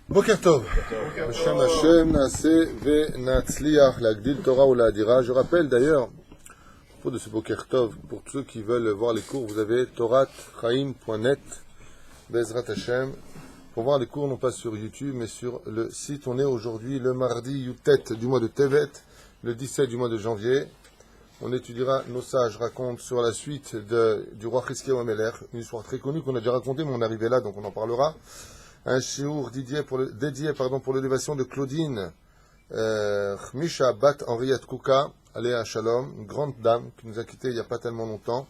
Boker Tov. Hashem Hashem Naaseh Ve'Natzliach Lagdil Torah ou La'adira. Je rappelle d'ailleurs, à propos de ce Boker Tov, pour tous ceux qui veulent voir les cours, vous avez toratchaim.net, Bezrat Hashem. Pour voir les cours, non pas sur YouTube, mais sur le site. On est aujourd'hui le mardi Yutet du mois de Tevet, le 17 du mois de janvier. On étudiera, nos sages racontent sur la suite du roi Chizkiyahu HaMelech, une histoire très connue qu'on a déjà racontée, mais on est arrivé là, donc on en parlera. Un shiur dédié pour l'élévation de Claudine Chmisha Bat Henriette Kouka, Aléa Shalom, une grande dame qui nous a quittés il n'y a pas tellement longtemps.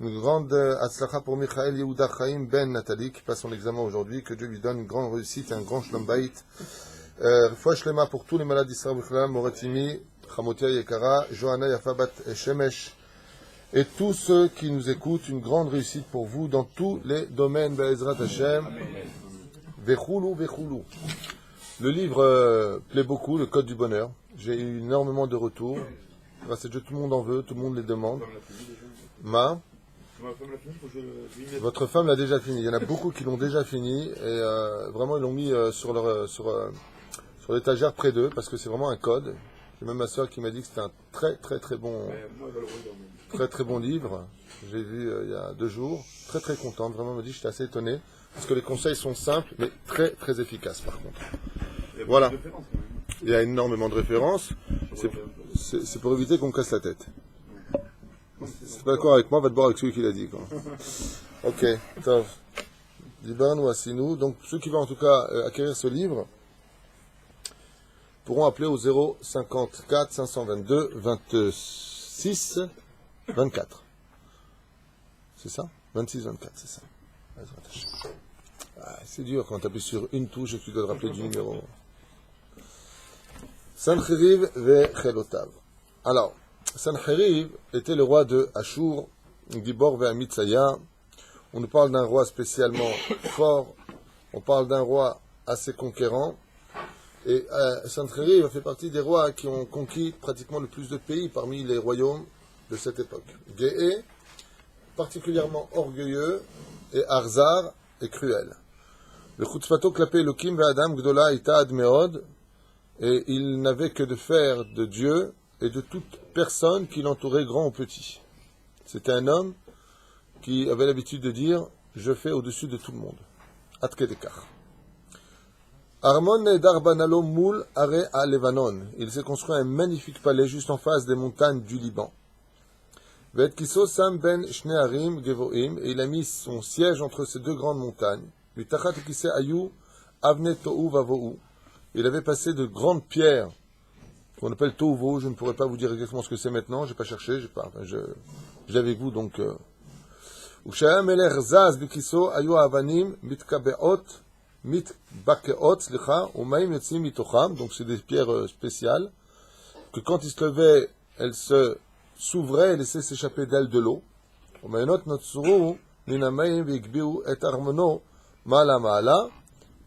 Une grande Hatzlacha pour Michael Yehuda Chaim Ben Nathalie, qui passe son examen aujourd'hui, que Dieu lui donne une grande réussite et un grand Shalom Bayit. Refoua Shlema pour tous les malades d'Israël, Moratimi, Chamotia Yekara, Johanna Yafabat et Shemesh, et tous ceux qui nous écoutent, une grande réussite pour vous dans tous les domaines, Be'ezrat Hashem. Vechoulou, Vechoulou. Le livre plaît beaucoup, le Code du Bonheur. J'ai eu énormément de retours. Grâce à Dieu, tout le monde en veut, tout le monde les demande. Votre femme l'a déjà fini. Il y en a beaucoup qui l'ont déjà fini et vraiment ils l'ont mis sur l'étagère près d'eux parce que c'est vraiment un code. J'ai même ma soeur qui m'a dit que c'était un très bon livre. J'ai vu il y a 2 jours. Très contente. Vraiment, elle m'a dit, j'étais assez étonné. Parce que les conseils sont simples, mais très efficaces, par contre. Voilà. Il y a énormément de références. C'est pour éviter qu'on me casse la tête. Si tu n'es pas d'accord avec moi, va te boire avec celui qui l'a dit, quoi. Ok. Liban ou Asinou. Donc, ceux qui veulent en tout cas acquérir ce livre pourront appeler au 054 522 26 24. C'est ça? 26 24, c'est ça. C'est dur quand tu appuies sur une touche et que tu dois te rappeler du numéro. Sancheriv ve'chelotav. Alors, Sancheriv était le roi de Ashur, Gibor ve'amitzaya. On nous parle d'un roi spécialement fort. On parle d'un roi assez conquérant. Et Sancheriv fait partie des rois qui ont conquis pratiquement le plus de pays parmi les royaumes de cette époque. Géé, particulièrement orgueilleux, et Arzar et cruel. Le Chutzpato klapé Elokim ve'adam gdola ita ad meod, et il n'avait que de faire de Dieu et de toute personne qui l'entourait, grand ou petit. C'était un homme qui avait l'habitude de dire « Je fais au-dessus de tout le monde ». Ad kedekach. Armon nedar banalo moul are à Levanon. Il s'est construit un magnifique palais juste en face des montagnes du Liban. Et il a mis son siège entre ces 2 grandes montagnes. Il avait passé de grandes pierres qu'on appelle Tohuvo. Je ne pourrais pas vous dire exactement ce que c'est maintenant. Je n'ai pas cherché. Je l'ai avec vous donc. Donc c'est des pierres spéciales que quand il se levait, elles s'ouvrait et laissait s'échapper d'elle de l'eau.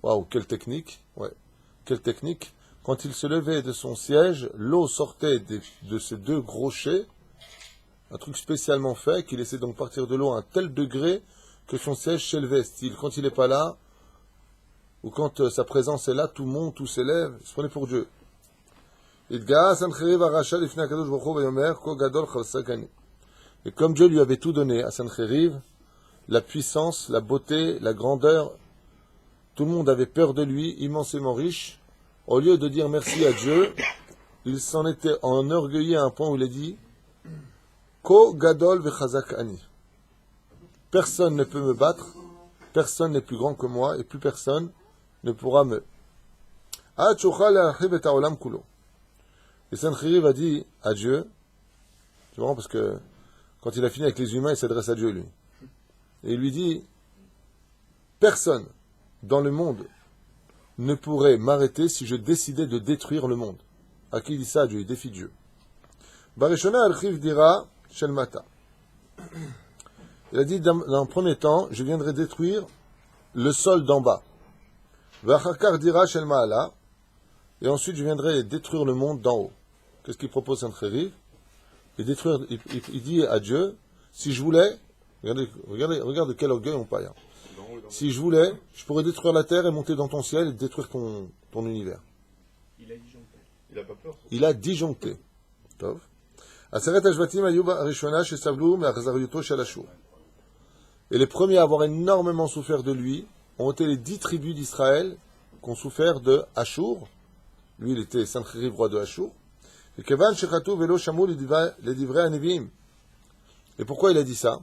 Waouh, quelle technique! Ouais, quelle technique! Quand il se levait de son siège, l'eau sortait de ces 2 gros rochers, un truc spécialement fait qui laissait donc partir de l'eau à un tel degré que son siège s'élevait. Style, quand il n'est pas là, ou quand sa présence est là, tout monte, tout s'élève, il se prenait pour Dieu. Et comme Dieu lui avait tout donné à Sancheriv, la puissance, la beauté, la grandeur, tout le monde avait peur de lui, immensément riche. Au lieu de dire merci à Dieu, il s'en était enorgueilli à un point où il a dit Ko gadol vechazak ani. Personne ne peut me battre, personne n'est plus grand que moi, et plus personne ne pourra me. Et Sancheriv a dit à Dieu, c'est marrant parce que quand il a fini avec les humains, il s'adresse à Dieu, lui. Et il lui dit, personne dans le monde ne pourrait m'arrêter si je décidais de détruire le monde. À qui il dit ça, Dieu? Il défie Dieu. Barishona archiv dira shelmata. Il a dit, dans un premier temps, je viendrai détruire le sol d'en bas. Vachakar dira shelmaala. Et ensuite, je viendrai détruire le monde d'en haut. Qu'est-ce qu'il propose Sancheriv? Il dit à Dieu, si je voulais, regardez quel orgueil on paye. Si je voulais, je pourrais détruire la terre et monter dans ton ciel et détruire ton univers. Il a disjoncté. Il n'a pas peur. Il a disjoncté. Tov. Aseret Ashvatim Ayub Rishona chez Savlou, mais Achzariyuto chez Ashur. Et les premiers à avoir énormément souffert de lui ont été les 10 tribus d'Israël qui ont souffert de Ashur. Lui, il était Sancheriv, roi de Ashur. Et Kevan Shechatu Velo Shamou les divrei Anevim. Et pourquoi il a dit ça?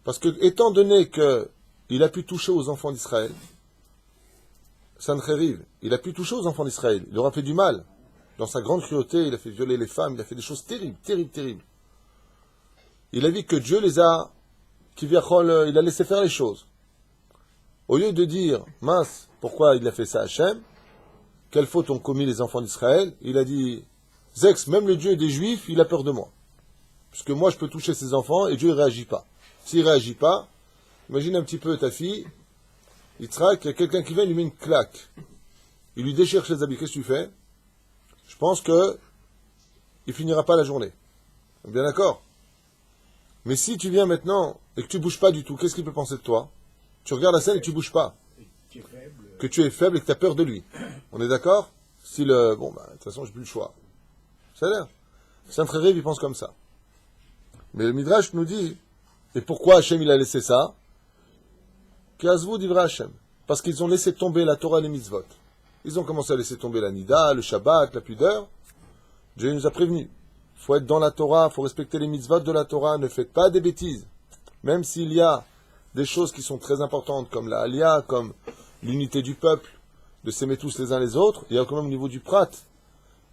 Parce que, étant donné qu'il a pu toucher aux enfants d'Israël, Sancheriv, il a pu toucher aux enfants d'Israël, il leur a fait du mal. Dans sa grande cruauté, il a fait violer les femmes, il a fait des choses terribles, terribles, terribles. Il a vu que Dieu les a, il a laissé faire les choses. Au lieu de dire, mince, pourquoi il a fait ça à Hachem, quelle faute ont commis les enfants d'Israël, il a dit, Zex, même le Dieu des Juifs, il a peur de moi. Puisque moi, je peux toucher ses enfants et Dieu ne réagit pas. S'il ne réagit pas, imagine un petit peu ta fille, Yitzhak, il y a quelqu'un qui vient, il lui met une claque. Il lui déchire ses habits. Qu'est-ce que tu fais? Je pense que il finira pas la journée. Bien d'accord? Mais si tu viens maintenant et que tu bouges pas du tout, qu'est-ce qu'il peut penser de toi? Tu regardes la scène et tu bouges pas. Que tu es faible et que tu as peur de lui. On est d'accord? Si de toute façon, j'ai plus le choix. Ça a l'air. Saint-Trérév, il pense comme ça. Mais le Midrash nous dit, et pourquoi Hachem il a laissé ça? Qu'Azvou divra Hachem. Parce qu'ils ont laissé tomber la Torah et les mitzvot. Ils ont commencé à laisser tomber la Nida, le Shabbat, la pudeur. Dieu nous a prévenus. Il faut être dans la Torah, il faut respecter les mitzvot de la Torah, ne faites pas des bêtises. Même s'il y a des choses qui sont très importantes, comme la Aliyah, comme l'unité du peuple, de s'aimer tous les uns les autres, il y a quand même au niveau du prat,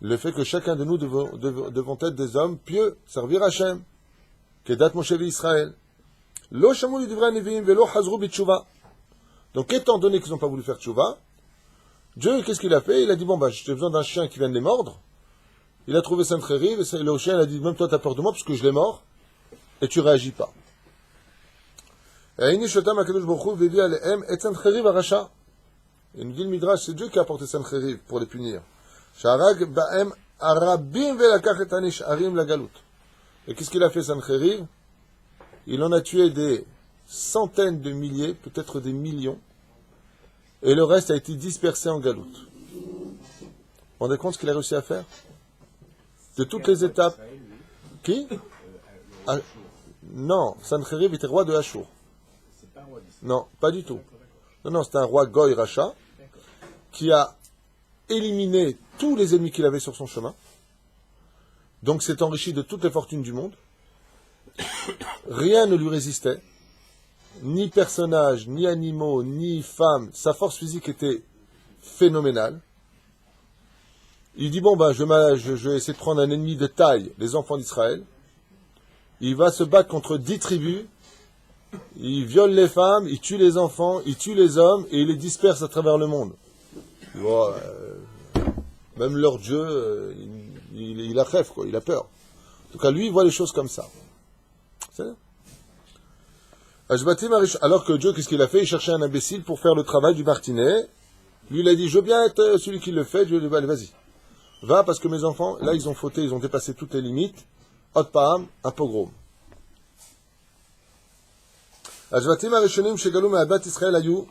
le fait que chacun de nous devons être des hommes pieux, servir Hachem. Kedat Moshe Israël. Lo shamu li divrei neviim velo hazru b'tshuva. Donc, étant donné qu'ils n'ont pas voulu faire tshuva, Dieu, qu'est-ce qu'il a fait? Il a dit, j'ai besoin d'un chien qui vienne les mordre. Il a trouvé Saint-Khériv, et le chien, il a dit, même toi, t'as peur de moi, parce que je l'ai mort, et tu réagis pas. Et il nous dit le Midrash, c'est Dieu qui a apporté Saint-Khériv pour les punir. Et qu'est-ce qu'il a fait, Saint-Khériv? Il en a tué des centaines de milliers, peut-être des millions, et le reste a été dispersé en galoute. Vous vous rendez compte ce qu'il a réussi à faire? De toutes les étapes. Qui? Non, Sanchérim était roi de Ashur. Non, pas du tout. Non, c'est un roi Goy Racha qui a éliminé tous les ennemis qu'il avait sur son chemin. Donc s'est enrichi de toutes les fortunes du monde. Rien ne lui résistait. Ni personnage, ni animaux, ni femmes. Sa force physique était phénoménale. Il dit, je vais essayer de prendre un ennemi de taille, les enfants d'Israël. Il va se battre contre 10 tribus. Il viole les femmes, il tue les enfants, il tue les hommes et il les disperse à travers le monde. Même leur Dieu, il a rêve, quoi, il a peur. En tout cas, lui, il voit les choses comme ça. C'est ça. Alors que Dieu, qu'est-ce qu'il a fait? Il cherchait un imbécile pour faire le travail du martinet. Lui, il a dit, je veux bien être celui qui le fait. Dieu lui a dit, allez, vas-y. Va, parce que mes enfants, là, ils ont fauté, ils ont dépassé toutes les limites. Hot Paham, un pogrom. השבטים הראשונים שגלו מאדמת ישראל היו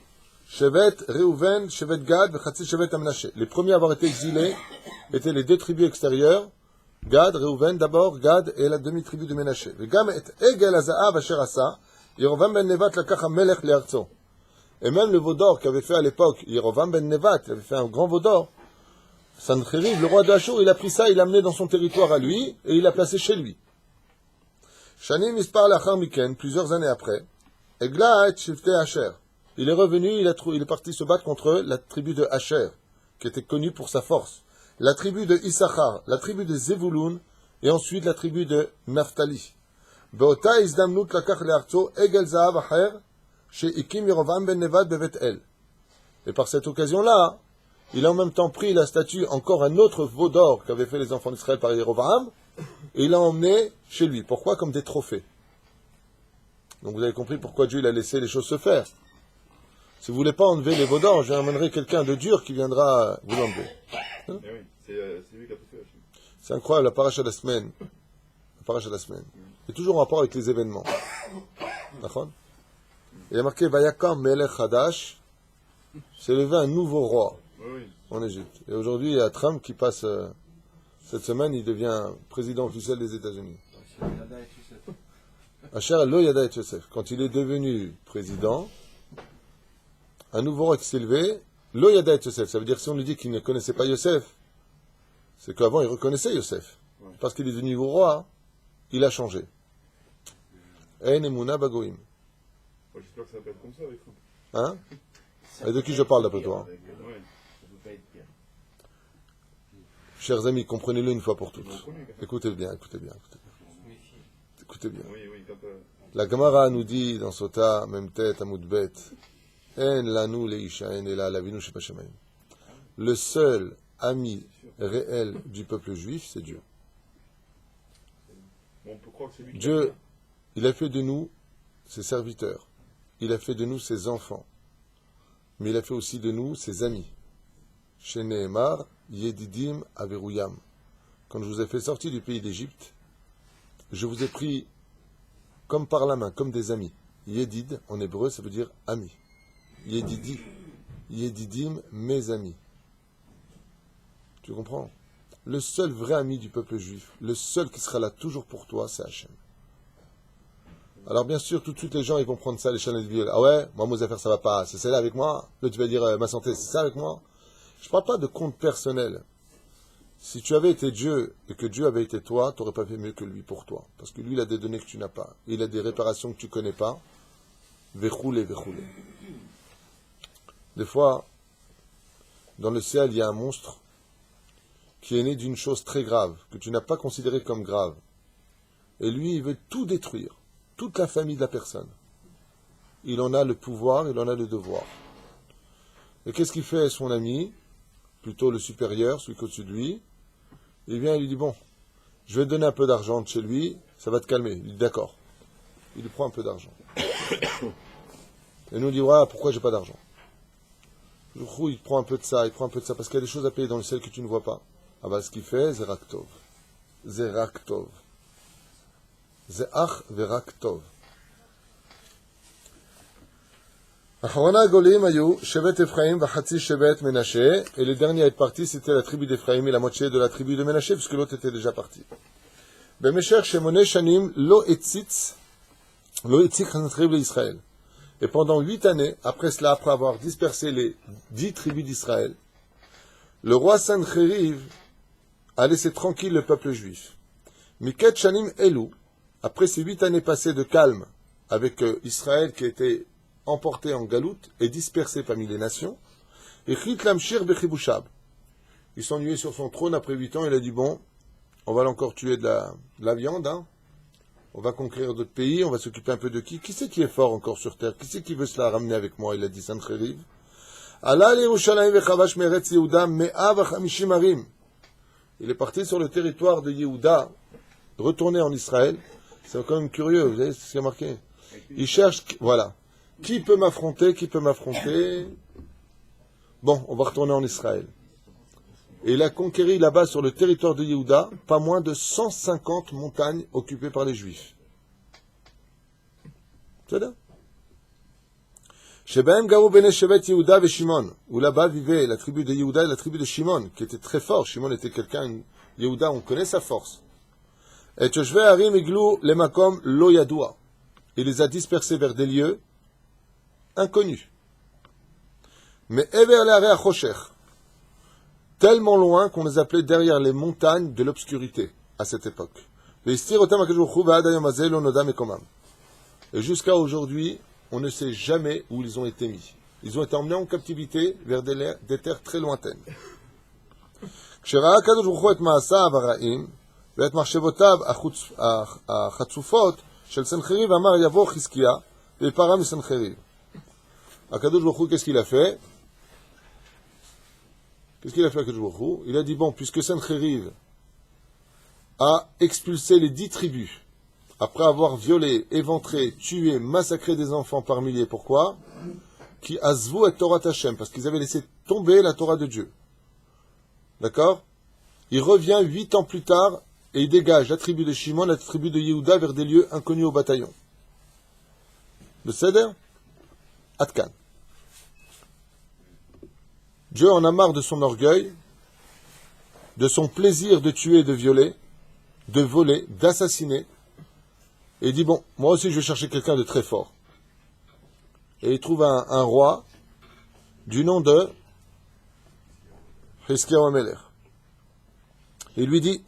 שבט ראובן, שבט גד וחצי שבט המנשה. Les premiers à avoir été exilés étaient les deux tribus extérieures, Gad, Réhouven d'abord, Gad et la demi-tribu de Ménaché. וגם את עגל הזהב אשר עשה, ירבעם בן נבט לקח המלך לארצו. Et même le veau d'or qu'avait fait à l'époque Yrovam ben Nevat, il avait fait un grand veau d'or. Sancheriv, le roi de Ashur, il a pris ça, il l'a amené dans son territoire à lui, et il l'a placé chez lui. Shanim Mispar Lachar Miken, plusieurs années après, Egla et Shifte Asher. Il est revenu, il est parti se battre contre la tribu de Asher, qui était connue pour sa force. La tribu de Issachar, la tribu de Zevulun, et ensuite la tribu de Naphtali. Beota Izdamnut Lakach Learzo, Egel Zahav Acher, chez Ikim Yerovam ben Nevat bevet El. Et par cette occasion-là, il a en même temps pris la statue, encore un autre veau d'or qu'avaient fait les enfants d'Israël par Yerovam, et il l'a emmené chez lui. Pourquoi? Comme des trophées. Donc vous avez compris pourquoi Dieu il a laissé les choses se faire. Si vous ne voulez pas enlever les veaux d'or, j'amènerai quelqu'un de dur qui viendra vous l'enlever. Hein? Oui, c'est lui qui a poussé. C'est incroyable, la paracha de la semaine. La paracha de la semaine. C'est toujours en rapport avec les événements. D'accord? Il y a marqué Vayakam Melech Hadash, s'est levé un nouveau roi Oui. en Égypte. Et aujourd'hui, il y a Trump qui passe, cette semaine, il devient président officiel des États-Unis. Asher Lo Yada et Yosef. Quand il est devenu président, un nouveau roi qui s'est levé, Lo Yada et Yosef. Ça veut dire que si on lui dit qu'il ne connaissait pas Yosef, c'est qu'avant il reconnaissait Yosef. Ouais. Parce qu'il est devenu roi, il a changé. En Emuna Bagoim. Moi, j'espère que ça va pas être comme ça avec Trump. Hein? Et de qui je parle d'après toi? Ouais. Ça peut pas être pire. Chers amis, comprenez-le une fois pour toutes. Ils l'ont connu, quand même. Écoutez bien, écoutez bien, écoutez bien. Écoutez bien. Oui, quand La Gemara nous dit dans Sota, même tête, Amoudbet, En lanu leishaen ela lavinu shebashamayim. Le seul ami réel du peuple juif, c'est Dieu. bon, on peut croire que c'est lui qui Dieu, il a fait de nous ses serviteurs. Il a fait de nous ses enfants. Mais il a fait aussi de nous ses amis. Chez Nehemar, Yedidim Averuyam. Quand je vous ai fait sortir du pays d'Égypte, je vous ai pris comme par la main, comme des amis. Yedid, en hébreu, ça veut dire ami. Yedidi, Yedidim, mes amis. Tu comprends? Le seul vrai ami du peuple juif, le seul qui sera là toujours pour toi, c'est Hachem. Alors bien sûr, tout de suite les gens ils vont prendre ça à l'échelle individuelle. Ah ouais, moi mes affaires ça va pas, c'est celle-là avec moi. Là tu vas dire ma santé, c'est ça avec moi. Je parle pas de compte personnel. Si tu avais été Dieu et que Dieu avait été toi, tu n'aurais pas fait mieux que lui pour toi. Parce que lui, il a des données que tu n'as pas. Il a des réparations que tu ne connais pas. Vechoulé, vechoulé. Des fois, dans le ciel, il y a un monstre qui est né d'une chose très grave, que tu n'as pas considérée comme grave. Et lui, il veut tout détruire. Toute la famille de la personne. Il en a le pouvoir, il en a le devoir. Et qu'est-ce qu'il fait à son ami, plutôt le supérieur, celui qui est au-dessus de lui? Il vient et lui dit, bon, je vais te donner un peu d'argent de chez lui, ça va te calmer. Il dit, d'accord. Il lui prend un peu d'argent. Et nous, on dit, ouais, pourquoi j'ai pas d'argent? Du coup, il prend un peu de ça, il prend un peu de ça, parce qu'il y a des choses à payer dans le ciel que tu ne vois pas. Ah bah, ce qu'il fait, c'est Raktov. C'est Raktov. C'est Ach Veraktov. Acharona Golim Ayu, Shevet Ephraim, Vachatzi Shevet Menashe, et le dernier à être parti, c'était la tribu d'Ephraim et la moitié de la tribu de Menashe, puisque l'autre était déjà parti. Bemesher Shemone Shanim, Lo Etzitz Chanatrim Israël. Et pendant 8 années, après cela, après avoir dispersé les 10 tribus d'Israël, le roi Sancheriv a laissé tranquille le peuple juif. Miket Shanim Elu, après ces 8 années passées de calme, avec Israël qui était emporté en galoute et dispersé parmi les nations, et Chitlamshir Bechibushab. Il s'ennuyait sur son trône après 8 ans, il a dit, bon, on va encore tuer de la viande, hein. On va conquérir d'autres pays, on va s'occuper un peu de qui? Qui c'est qui est fort encore sur terre? Qui c'est qui veut se la ramener avec moi? Il a dit Sancheriv. Allah Yerushalayim vechavash meretz Yehuda me'ah v'chamishim harim. Il est parti sur le territoire de Yehuda, retourné en Israël. C'est quand même curieux, vous voyez ce qu'il y a marqué? Il cherche, voilà. Qui peut m'affronter? Qui peut m'affronter? Bon, on va retourner en Israël. Et il a conquéri là-bas sur le territoire de Yehuda pas moins de 150 montagnes occupées par les Juifs. C'est là. Shebahem Gaou Bene Shevet Yehuda ve Shimon, où là-bas vivait la tribu de Yehuda et la tribu de Shimon, qui était très fort. Shimon était quelqu'un, Yehuda, on connaît sa force. Et Toshve Harim Iglou Lemakom Lo Yadoua. Il les a dispersés vers des lieux inconnus. Mais Ever le Hare HaChosher, tellement loin qu'on les appelait derrière les montagnes de l'obscurité à cette époque. Et jusqu'à aujourd'hui, on ne sait jamais où ils ont été mis. Ils ont été emmenés en captivité vers des terres très lointaines. Akadosh Baruch Hu, qu'est-ce qu'il a fait? Qu'est-ce qu'il a fait Akadosh Baruch Hu? Il a dit, bon, puisque Sancheriv a expulsé les 10 tribus, après avoir violé, éventré, tué, massacré des enfants par milliers, pourquoi? Qui azvu et Torah Hashem, parce qu'ils avaient laissé tomber la Torah de Dieu. D'accord? Il revient 8 ans plus tard, et il dégage la tribu de Shimon, la tribu de Yehuda vers des lieux inconnus au bataillon. Le Seder? Atkan. Dieu en a marre de son orgueil, de son plaisir de tuer, de violer, de voler, d'assassiner. Et il dit, bon, moi aussi je vais chercher quelqu'un de très fort. Et il trouve un roi du nom de Chizkiyahu Amelech. Et il lui dit,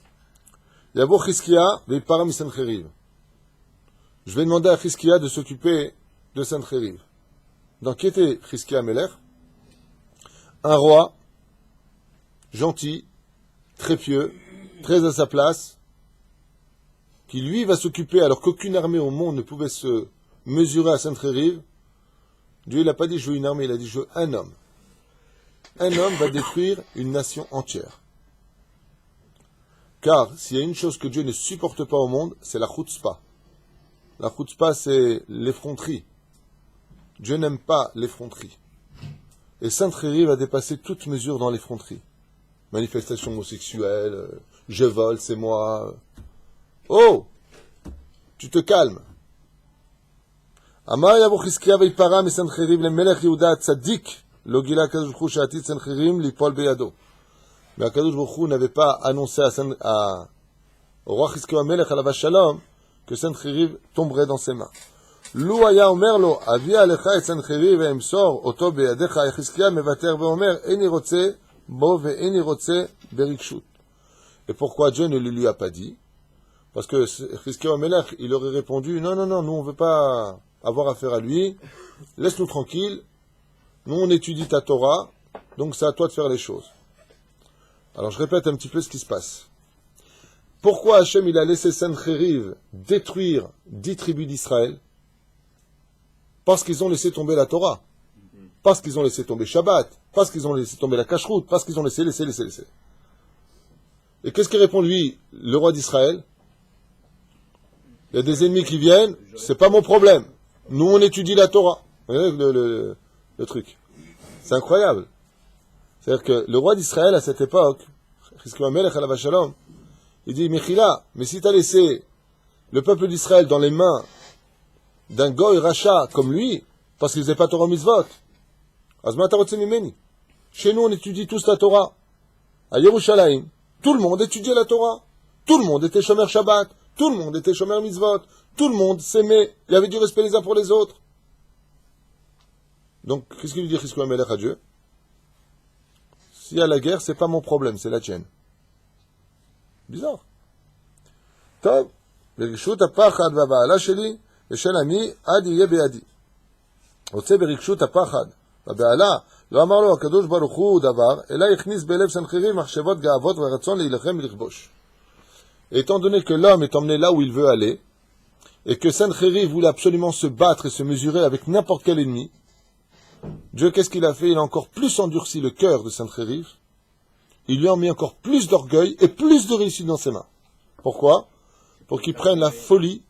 Yavo Chizkiya ve'ipara mi-Sancheriv. Je vais demander à Chizkiya de s'occuper de Sancheriv. Donc, qui était Chizkiya Amelech? Un roi, gentil, très pieux, très à sa place, qui lui va s'occuper, alors qu'aucune armée au monde ne pouvait se mesurer à Sancheriv. Dieu il n'a pas dit je veux une armée, il a dit je veux un homme. Un homme va détruire une nation entière. Car s'il y a une chose que Dieu ne supporte pas au monde, c'est la chutzpah. La chutzpah, c'est l'effronterie. Dieu n'aime pas l'effronterie. Et Sancheriv va dépasser toute mesure dans l'effronterie. Manifestation homosexuelle, je vole, c'est moi. Oh, tu te calmes. אמר יבוא חזקיה ויפרע מסנחריב למלך יהודה הצדיק, לא גילה הקדוש ברוך הוא שעתיד סנחריב ליפול בידו. והקדוש ברוך הוא n'avait pas annoncé au roi חזקיה המלך עליו השלום que סנחריב tomberait dans ses mains. לו היה אומר לו, אביא עליך את סנחריב ואמסור אותו בידיך, חזקיה מוותר ואומר, איני רוצה בו ואיני רוצה ברגשות. Et pourquoi Dieu ne le lui a pas dit? Parce que Chizkiyahu Amelech, il aurait répondu, non, non, non, nous on veut pas avoir affaire à lui, laisse-nous tranquille, nous on étudie ta Torah, donc c'est à toi de faire les choses. Alors je répète un petit peu ce qui se passe. Pourquoi Hachem il a laissé Sancheriv détruire 10 tribus d'Israël? Parce qu'ils ont laissé tomber la Torah, parce qu'ils ont laissé tomber Shabbat, parce qu'ils ont laissé tomber la Kashrut, parce qu'ils ont laissé. Et qu'est-ce qu'il répond lui, le roi d'Israël? Il y a des ennemis qui viennent, c'est pas mon problème. Nous, on étudie la Torah. Vous voyez le truc. C'est incroyable. C'est-à-dire que le roi d'Israël, à cette époque, Chizkiyahu Amelech alav shalom, il dit, Mechila, mais si tu as laissé le peuple d'Israël dans les mains d'un goy rachat comme lui, parce qu'il faisait pas Torah mitzvot, azma ta rotze mimeni. Chez nous, on étudie tous la Torah. À Yerushalayim, tout le monde étudiait la Torah. Tout le monde était shomer Shabbat. Tout le monde était shomer mitzvot. Tout le monde s'aimait. Il y avait du respect les uns pour les autres. Donc, qu'est-ce qu'il lui dit Chizkiyahu Amelech à Dieu? S'il y a la guerre, c'est pas mon problème, c'est la tienne. Bizarre. Tov, ברגישות הפחד והבהלה שלי ושל עמי עד יהיה בידי. רוצה ברגישות הפחד והבהלה, לא אמר לו הקדוש ברוך הוא דבר, אלא הכניס בלב סנחריב מחשבות גאוות ורצון להילחם ולכבוש. Étant donné que l'homme est emmené là où il veut aller, et que Sancheriv voulait absolument se battre et se mesurer avec n'importe quel ennemi, Dieu, qu'est-ce qu'il a fait? Il a encore plus endurci le cœur de Sancheriv, il lui a mis encore plus d'orgueil et plus de réussite dans ses mains. Pourquoi? Pour qu'il prenne la folie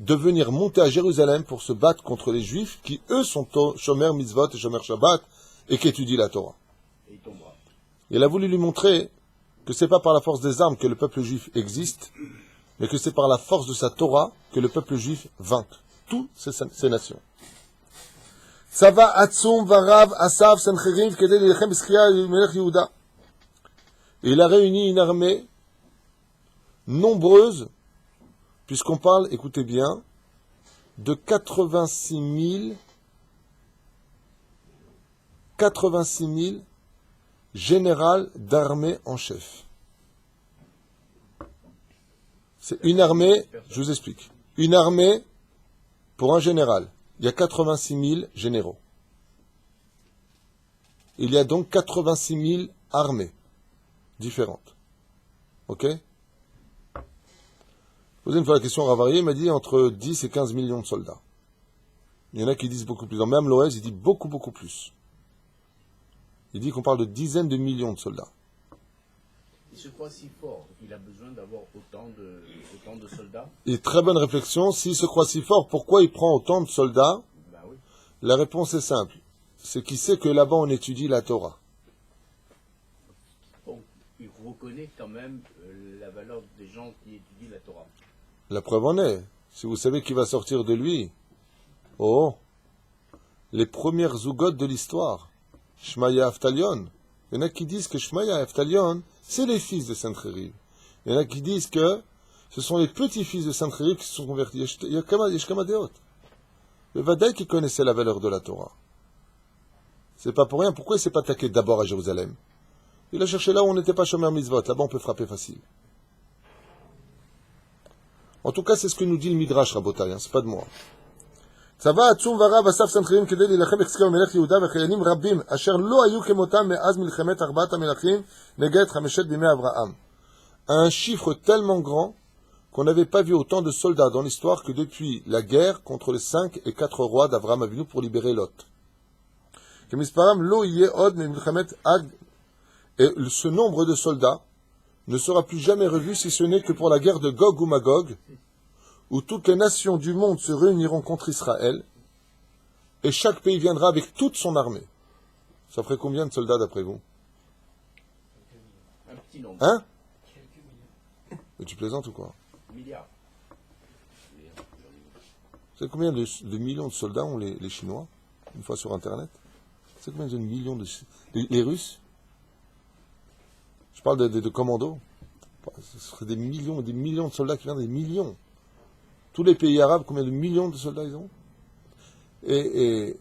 de venir monter à Jérusalem pour se battre contre les Juifs qui, eux, sont Shomer Mitzvot et Shomer Shabbat et qui étudient la Torah. Il a voulu lui montrer que c'est pas par la force des armes que le peuple juif existe, mais que c'est par la force de sa Torah que le peuple juif vainc toutes ces nations. Tsava Atzum Varav Asav Sancheriv Kedei Lechem Chizkiyahu Melech Yehuda. Et il a réuni une armée nombreuse, puisqu'on parle, écoutez bien, de 86 000 général d'armée en chef. C'est une armée, je vous explique, une armée pour un général. Il y a 86 000 généraux. Il y a donc 86 000 armées différentes. Ok? Posez une fois la question à Ravarié, il m'a dit entre 10 et 15 millions de soldats. Il y en a qui disent beaucoup plus. Même Loez, il dit beaucoup, beaucoup plus. Il dit qu'on parle de dizaines de millions de soldats. Il se croit si fort qu'il a besoin d'avoir autant de soldats. Et très bonne réflexion. S'il se croit si fort, pourquoi il prend autant de soldats? Ben oui. La réponse est simple. C'est qu'il sait que là-bas on étudie la Torah. Bon, il reconnaît quand même la valeur des gens qui étudient la Torah. La preuve en est. Si vous savez qui va sortir de lui, oh, les premières zougotes de l'histoire. Shmaya Aftalion. Il y en a qui disent que Shmaya et Aftalion, c'est les fils de Sancheriv. Il y en a qui disent que ce sont les petits-fils de Sancheriv qui se sont convertis. Il y a Kamadeot. Le Vadaï qui connaissait la valeur de la Torah. C'est pas pour rien. Pourquoi il s'est pas attaqué d'abord à Jérusalem? Il a cherché là où on n'était pas Shomer Mitzvot. Là-bas, on peut frapper facile. En tout cas, c'est ce que nous dit le Midrash, Rabotai. C'est pas de moi. צבא עצום ורב אסף סנחריב כדי להילחם בחזקאל מלך יהודה וחיילים רבים אשר לא היו כמותם מאז מלחמת ארבעת המלכים נגד חמשת בימי אברהם. Un chiffre tellement grand qu'on n'avait pas vu autant de soldats dans l'histoire que depuis la guerre contre les 5 et 4 rois d'Abraham Avinu pour libérer Lot. כמספרם לא יהיה עוד ממלחמת עד. Et ce nombre de soldats ne sera plus jamais revu si ce n'est que pour la guerre de Gog ou Magog, où toutes les nations du monde se réuniront contre Israël, et chaque pays viendra avec toute son armée. Ça ferait combien de soldats d'après vous? Un petit nombre. Hein? Mais tu plaisantes ou quoi? Milliards. C'est combien de millions de soldats ont les Chinois, une fois sur Internet? C'est combien de millions de... Les Russes? Je parle de commandos. Ce serait des millions et des millions de soldats qui viendraient, des millions. Tous les pays arabes, combien de millions de soldats ils ont? Et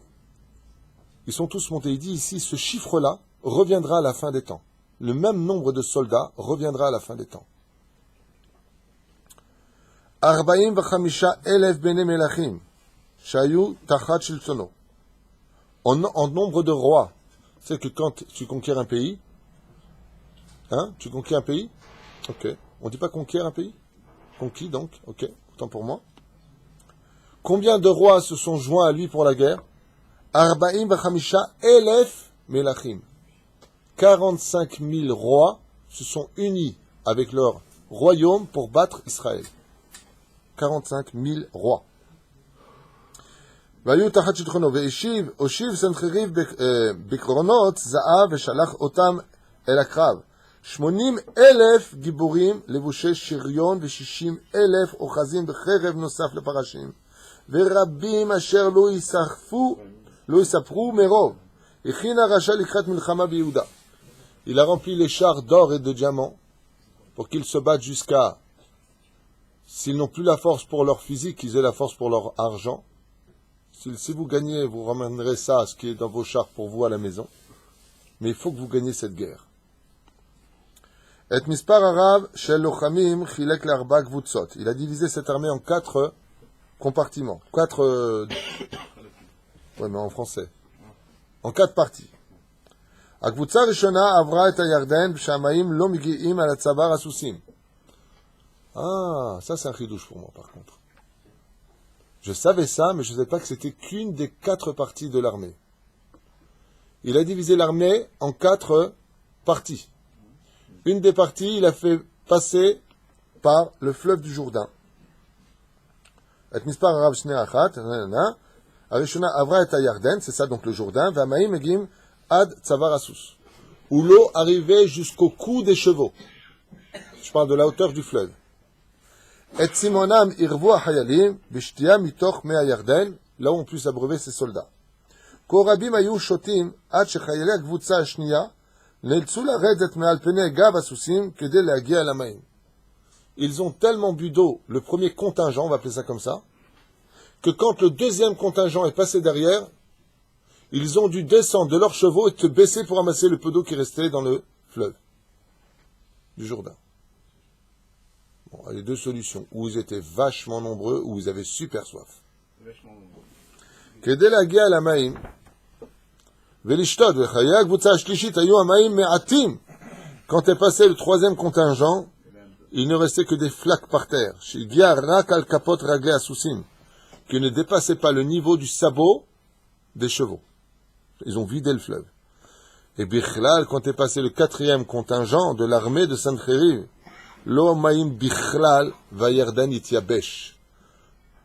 ils sont tous montés. Il dit ici, ce chiffre-là reviendra à la fin des temps. Le même nombre de soldats reviendra à la fin des temps. 45,000 bnei melachim, shayu tachat shiltono. En nombre de rois. C'est que quand tu conquiers un pays, hein, tu conquiers un pays? Ok. On ne dit pas conquiert un pays? Conquis donc, ok. Autant pour moi. Combien de rois se sont joints à lui pour la guerre? 45,000 melachim. 45 000 rois se sont unis avec leur royaume pour battre Israël. 45 000 rois. והיו תחת שטחנו, והושיב סנחריב בקרונות זהב ושלח אותם אל הקרב. 80,000 גיבורים לבושי שריון ו60,000 אוחזים בחרב נוסף לפרשים, ורבים אשר לא יספרו מרוב. הכין הרשע לקראת מלחמה ביהודה. Il a rempli les chars d'or et de diamants pour qu'ils se battent jusqu'à, s'ils n'ont plus la force pour leur physique, qu'ils aient la force pour leur argent. Si vous gagnez, vous ramènerez ça, ce qui est dans vos chars pour vous à la maison. Mais il faut que vous gagnez cette guerre. Il a divisé cette armée en 4 compartiments. 4... Ouais, mais en français. En 4 parties. Ah, ça c'est un chidouche pour moi par contre. Je savais ça, mais je ne savais pas que c'était qu'une des 4 parties de l'armée. Il a divisé l'armée en 4 parties. Une des parties, il a fait passer par le fleuve du Jourdain. C'est ça donc le Jourdain. Où l'eau arrivait jusqu'au cou des chevaux. Je parle de la hauteur du fleuve. Là où on puisse abreuver ses soldats. Ils ont tellement bu d'eau, le premier contingent, on va appeler ça comme ça, que quand le deuxième contingent est passé derrière, ils ont dû descendre de leurs chevaux et se baisser pour ramasser le peu d'eau qui restait dans le fleuve du Jourdain. Bon, les 2 solutions. Ou ils étaient vachement nombreux, ou ils avaient super soif. Vachement nombreux. Quand est passé le 3e contingent, il ne restait que des flaques par terre, qui ne dépassaient pas le niveau du sabot des chevaux. Ils ont vidé le fleuve. Et Bichlal, quand est passé le 4e contingent de l'armée de Sancheriv, Lo Maim Bichlal Vayerdan Ityabesh.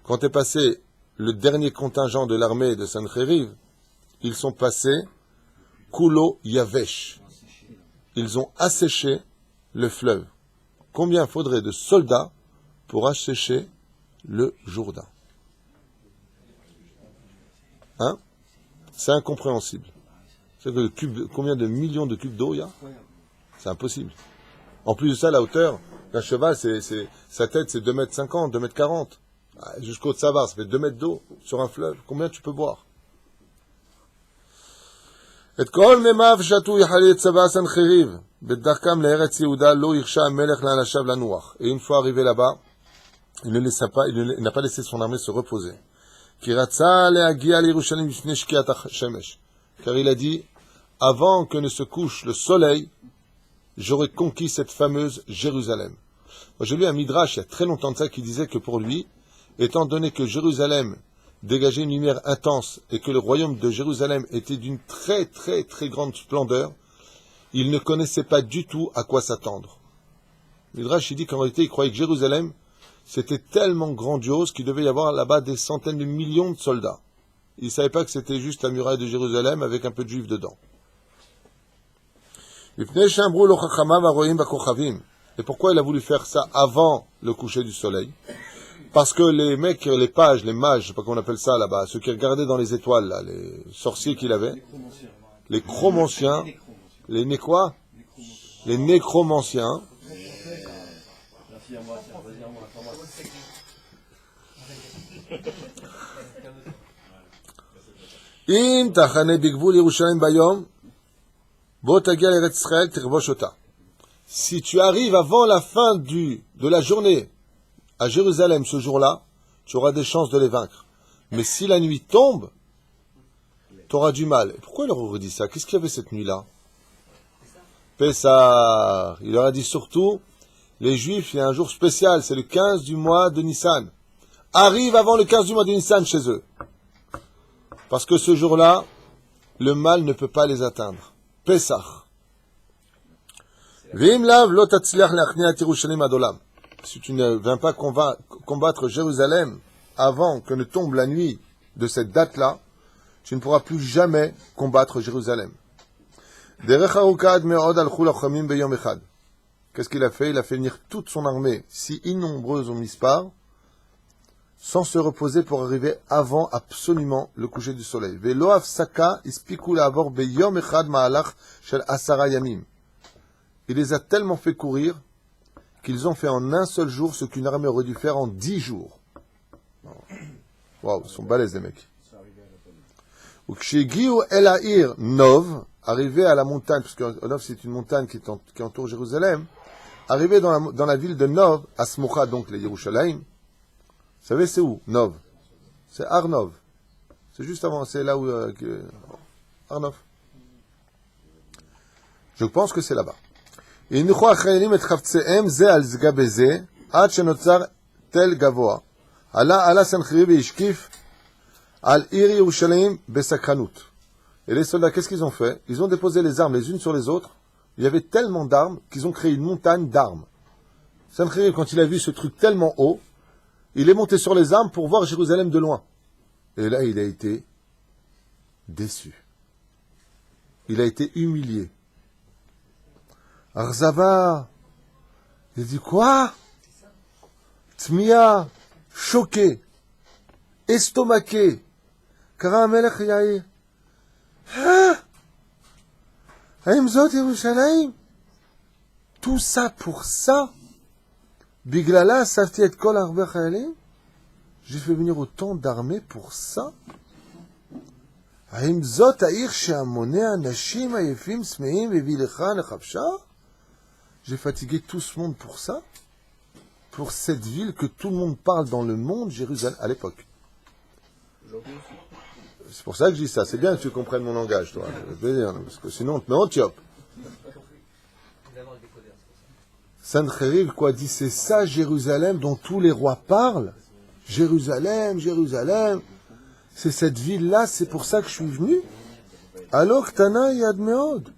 Quand est passé le dernier contingent de l'armée de Sancheriv, ils sont passés Kulo Yavesh. Ils ont asséché le fleuve. Combien faudrait de soldats pour assécher le Jourdain? Hein? C'est incompréhensible. C'est que combien de millions de cubes d'eau il y a? C'est impossible. En plus de ça, la hauteur d'un cheval, sa tête, c'est 2,50 m, 2,40 m. Jusqu'au Tsavar, ça fait 2 mètres d'eau sur un fleuve. Combien tu peux boire? Et une fois arrivé là-bas, il n'a pas laissé son armée se reposer. Car il a dit, avant que ne se couche le soleil, j'aurais conquis cette fameuse Jérusalem. Moi, j'ai lu un Midrash il y a très longtemps de ça qui disait que pour lui, étant donné que Jérusalem dégageait une lumière intense et que le royaume de Jérusalem était d'une très très très grande splendeur, il ne connaissait pas du tout à quoi s'attendre. Midrash il dit qu'en réalité il croyait que Jérusalem c'était tellement grandiose qu'il devait y avoir là-bas des centaines de millions de soldats. Il ne savait pas que c'était juste la muraille de Jérusalem avec un peu de juifs dedans. Et pourquoi il a voulu faire ça avant le coucher du soleil? Parce que les mecs, les pages, les mages, je sais pas comment on appelle ça là-bas, ceux qui regardaient dans les étoiles, là, les sorciers qu'il avait, les chromanciens, les quoi? Les nécromanciens. Si tu arrives avant la fin de la journée à Jérusalem ce jour-là, tu auras des chances de les vaincre. Mais si la nuit tombe, tu auras du mal. Et pourquoi il leur aurait dit ça? Qu'est-ce qu'il y avait cette nuit-là? Pessah. Il leur a dit surtout, les Juifs, il y a un jour spécial, c'est le 15 du mois de Nissan. Arrive avant le 15 du mois de Nissan chez eux. Parce que ce jour-là, le mal ne peut pas les atteindre. Pessah. Si tu ne viens pas combattre Jérusalem avant que ne tombe la nuit de cette date-là, tu ne pourras plus jamais combattre Jérusalem. Qu'est-ce qu'il a fait? Il a fait venir toute son armée, si innombreuse au Mispar, sans se reposer pour arriver avant absolument le coucher du soleil. Il les a tellement fait courir qu'ils ont fait en un seul jour ce qu'une armée aurait dû faire en 10 jours. Waouh, ils sont balèzes les mecs. Nov, arrivé à la montagne, parce que Nov c'est une montagne qui entoure Jérusalem, arrivé dans la ville de Nov, à Smocha, donc les Yerushalayim. Vous savez c'est où? Nov. C'est Arnov. C'est juste avant, c'est là où... Arnov. Je pense que c'est là-bas. הניחו החיילים את חפציהם זה על גבי זה, עד שנוצר תל גבוה. עלה סנחריב והשקיף על עיר ירושלים בסקרנות. Et les soldats, qu'est-ce qu'ils ont fait? Ils ont déposé les armes les unes sur les autres. Il y avait tellement d'armes qu'ils ont créé une montagne d'armes. Sancheriv, quand il a vu ce truc tellement haut, il est monté sur les armes pour voir Jérusalem de loin. Et là, il a été déçu. Il a été humilié. Arzava, il dit quoi? Tmia, choqué, estomaqué. Kara Melech Yair. Ah, Haïmzot Yerushalayim. Tout ça pour ça? Biglala, savti et kol arbe chayalim. J'ai fait venir autant d'armées pour ça? Haïmzot Aïr she'amonei anashim ayefim smeim vevilecha nechavsha. J'ai fatigué tout ce monde pour ça? Pour cette ville que tout le monde parle dans le monde, Jérusalem, à l'époque. C'est pour ça que je dis ça. C'est bien que tu comprennes mon langage, toi. Parce que sinon, on te met en tiop. Sancheriv, quoi, dit, c'est ça, Jérusalem, dont tous les rois parlent? Jérusalem, Jérusalem. C'est cette ville-là, c'est pour ça que je suis venu? Alors, Tana Yad Meod.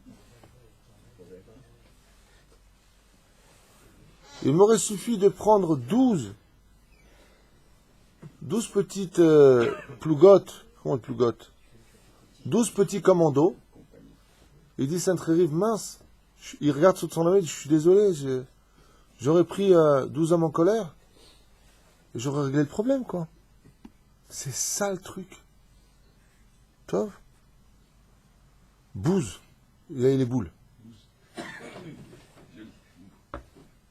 Il m'aurait suffi de prendre 12 petites plougottes. Comment plougottes? 12 petits commandos. Il dit Sancheriv, mince. Il regarde sur son ami, il dit, je suis désolé, j'aurais pris 12 hommes en colère. Et j'aurais réglé le problème, quoi. C'est ça le truc. Tov. Bouze. Il y a les boules.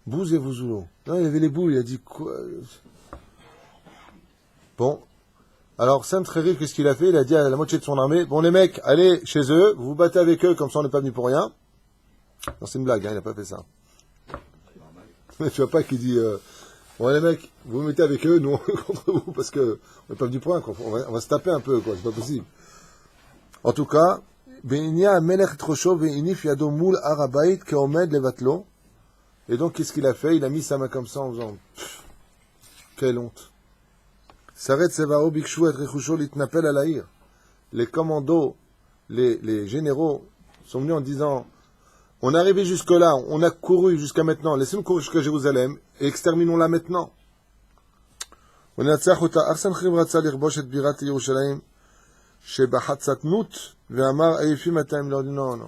Bouze et Vouzoulo. Non, il y avait les boules, il a dit quoi? Bon. Alors, Saint-Tréry, qu'est-ce qu'il a fait? Il a dit à la moitié de son armée, bon les mecs, allez chez eux, vous vous battez avec eux, comme ça on n'est pas venu pour rien. Non, c'est une blague, hein, il n'a pas fait ça. Mais tu vois pas qu'il dit, bon les mecs, vous vous mettez avec eux, nous contre vous, parce que on n'est pas venu pour rien, quoi. On va se taper un peu, quoi, c'est pas possible. En tout cas, et donc qu'est-ce qu'il a fait? Il a mis sa main comme ça en faisant, quelle honte. Les commandos, les généraux sont venus en disant, on est arrivé jusque-là, on a couru jusqu'à maintenant, laissez-nous courir jusqu'à Jérusalem et exterminons-la maintenant. Non, non,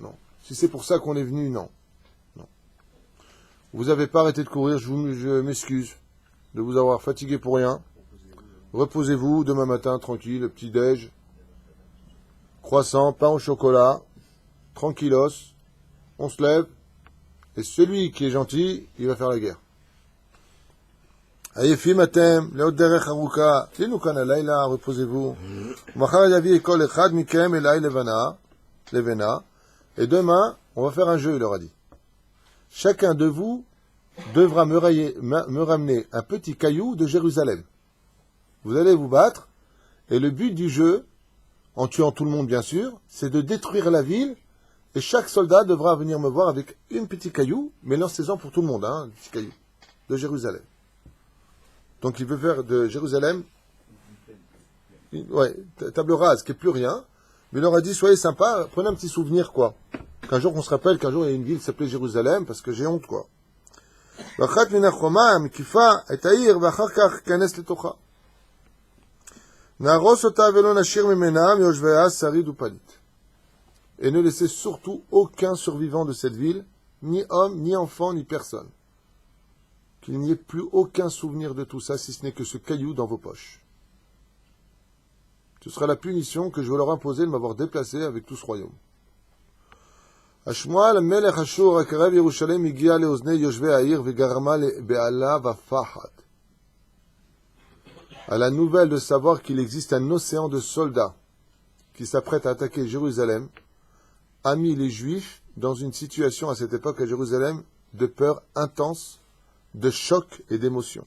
non. Si c'est pour ça qu'on est venu, non. Non. Vous n'avez pas arrêté de courir, je m'excuse de vous avoir fatigué pour rien. Reposez-vous demain matin, tranquille, petit-déj, croissant, pain au chocolat, tranquillos, on se lève, et celui qui est gentil, il va faire la guerre. Ayefim atem, leot derech haruka, linu kan alayla, reposez-vous. Machar yavi kol echad mikem elay levena, et demain, on va faire un jeu, il leur a dit. Chacun de vous devra me ramener un petit caillou de Jérusalem. Vous allez vous battre, et le but du jeu, en tuant tout le monde bien sûr, c'est de détruire la ville, et chaque soldat devra venir me voir avec une petite caillou, mais lancez-en pour tout le monde, hein, un petit caillou, de Jérusalem. Donc il veut faire de Jérusalem, table rase, qui est plus rien, mais il leur a dit, soyez sympa, prenez un petit souvenir, quoi. Qu'un jour on se rappelle qu'un jour il y a une ville qui s'appelait Jérusalem, parce que j'ai honte, quoi. Et ne laissez surtout aucun survivant de cette ville, ni homme, ni enfant, ni personne. Qu'il n'y ait plus aucun souvenir de tout ça, si ce n'est que ce caillou dans vos poches. Ce sera la punition que je vais leur imposer de m'avoir déplacé avec tout ce royaume. Ashmuel melech Ashur akarev Yerushalem igia leoznei yoshvei ha'ir vegarama be'ala vafachat. À la nouvelle de savoir qu'il existe un océan de soldats qui s'apprêtent à attaquer Jérusalem, a mis les Juifs dans une situation à cette époque à Jérusalem de peur intense, de choc et d'émotion.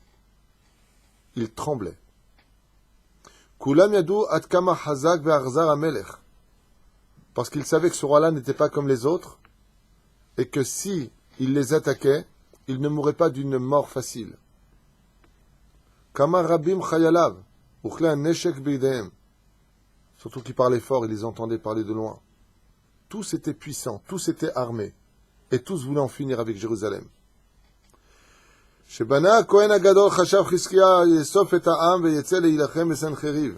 Ils tremblaient. Kulam yadou ad kama hazak ve'arzar hamelech, parce qu'ils savaient que ce roi-là n'était pas comme les autres, et que si il les attaquait, il ne mourrait pas d'une mort facile. Kama rabim chayalav, uchle un neshek beidehem, surtout qu'ils parlaient fort, ils les entendaient parler de loin. Tous étaient puissants, tous étaient armés, et tous voulaient en finir avec Jérusalem. Shebana Kohen Agadol Chashav Chizkia Yesof et Ha'am ve'yetze leilachem beSancheriv.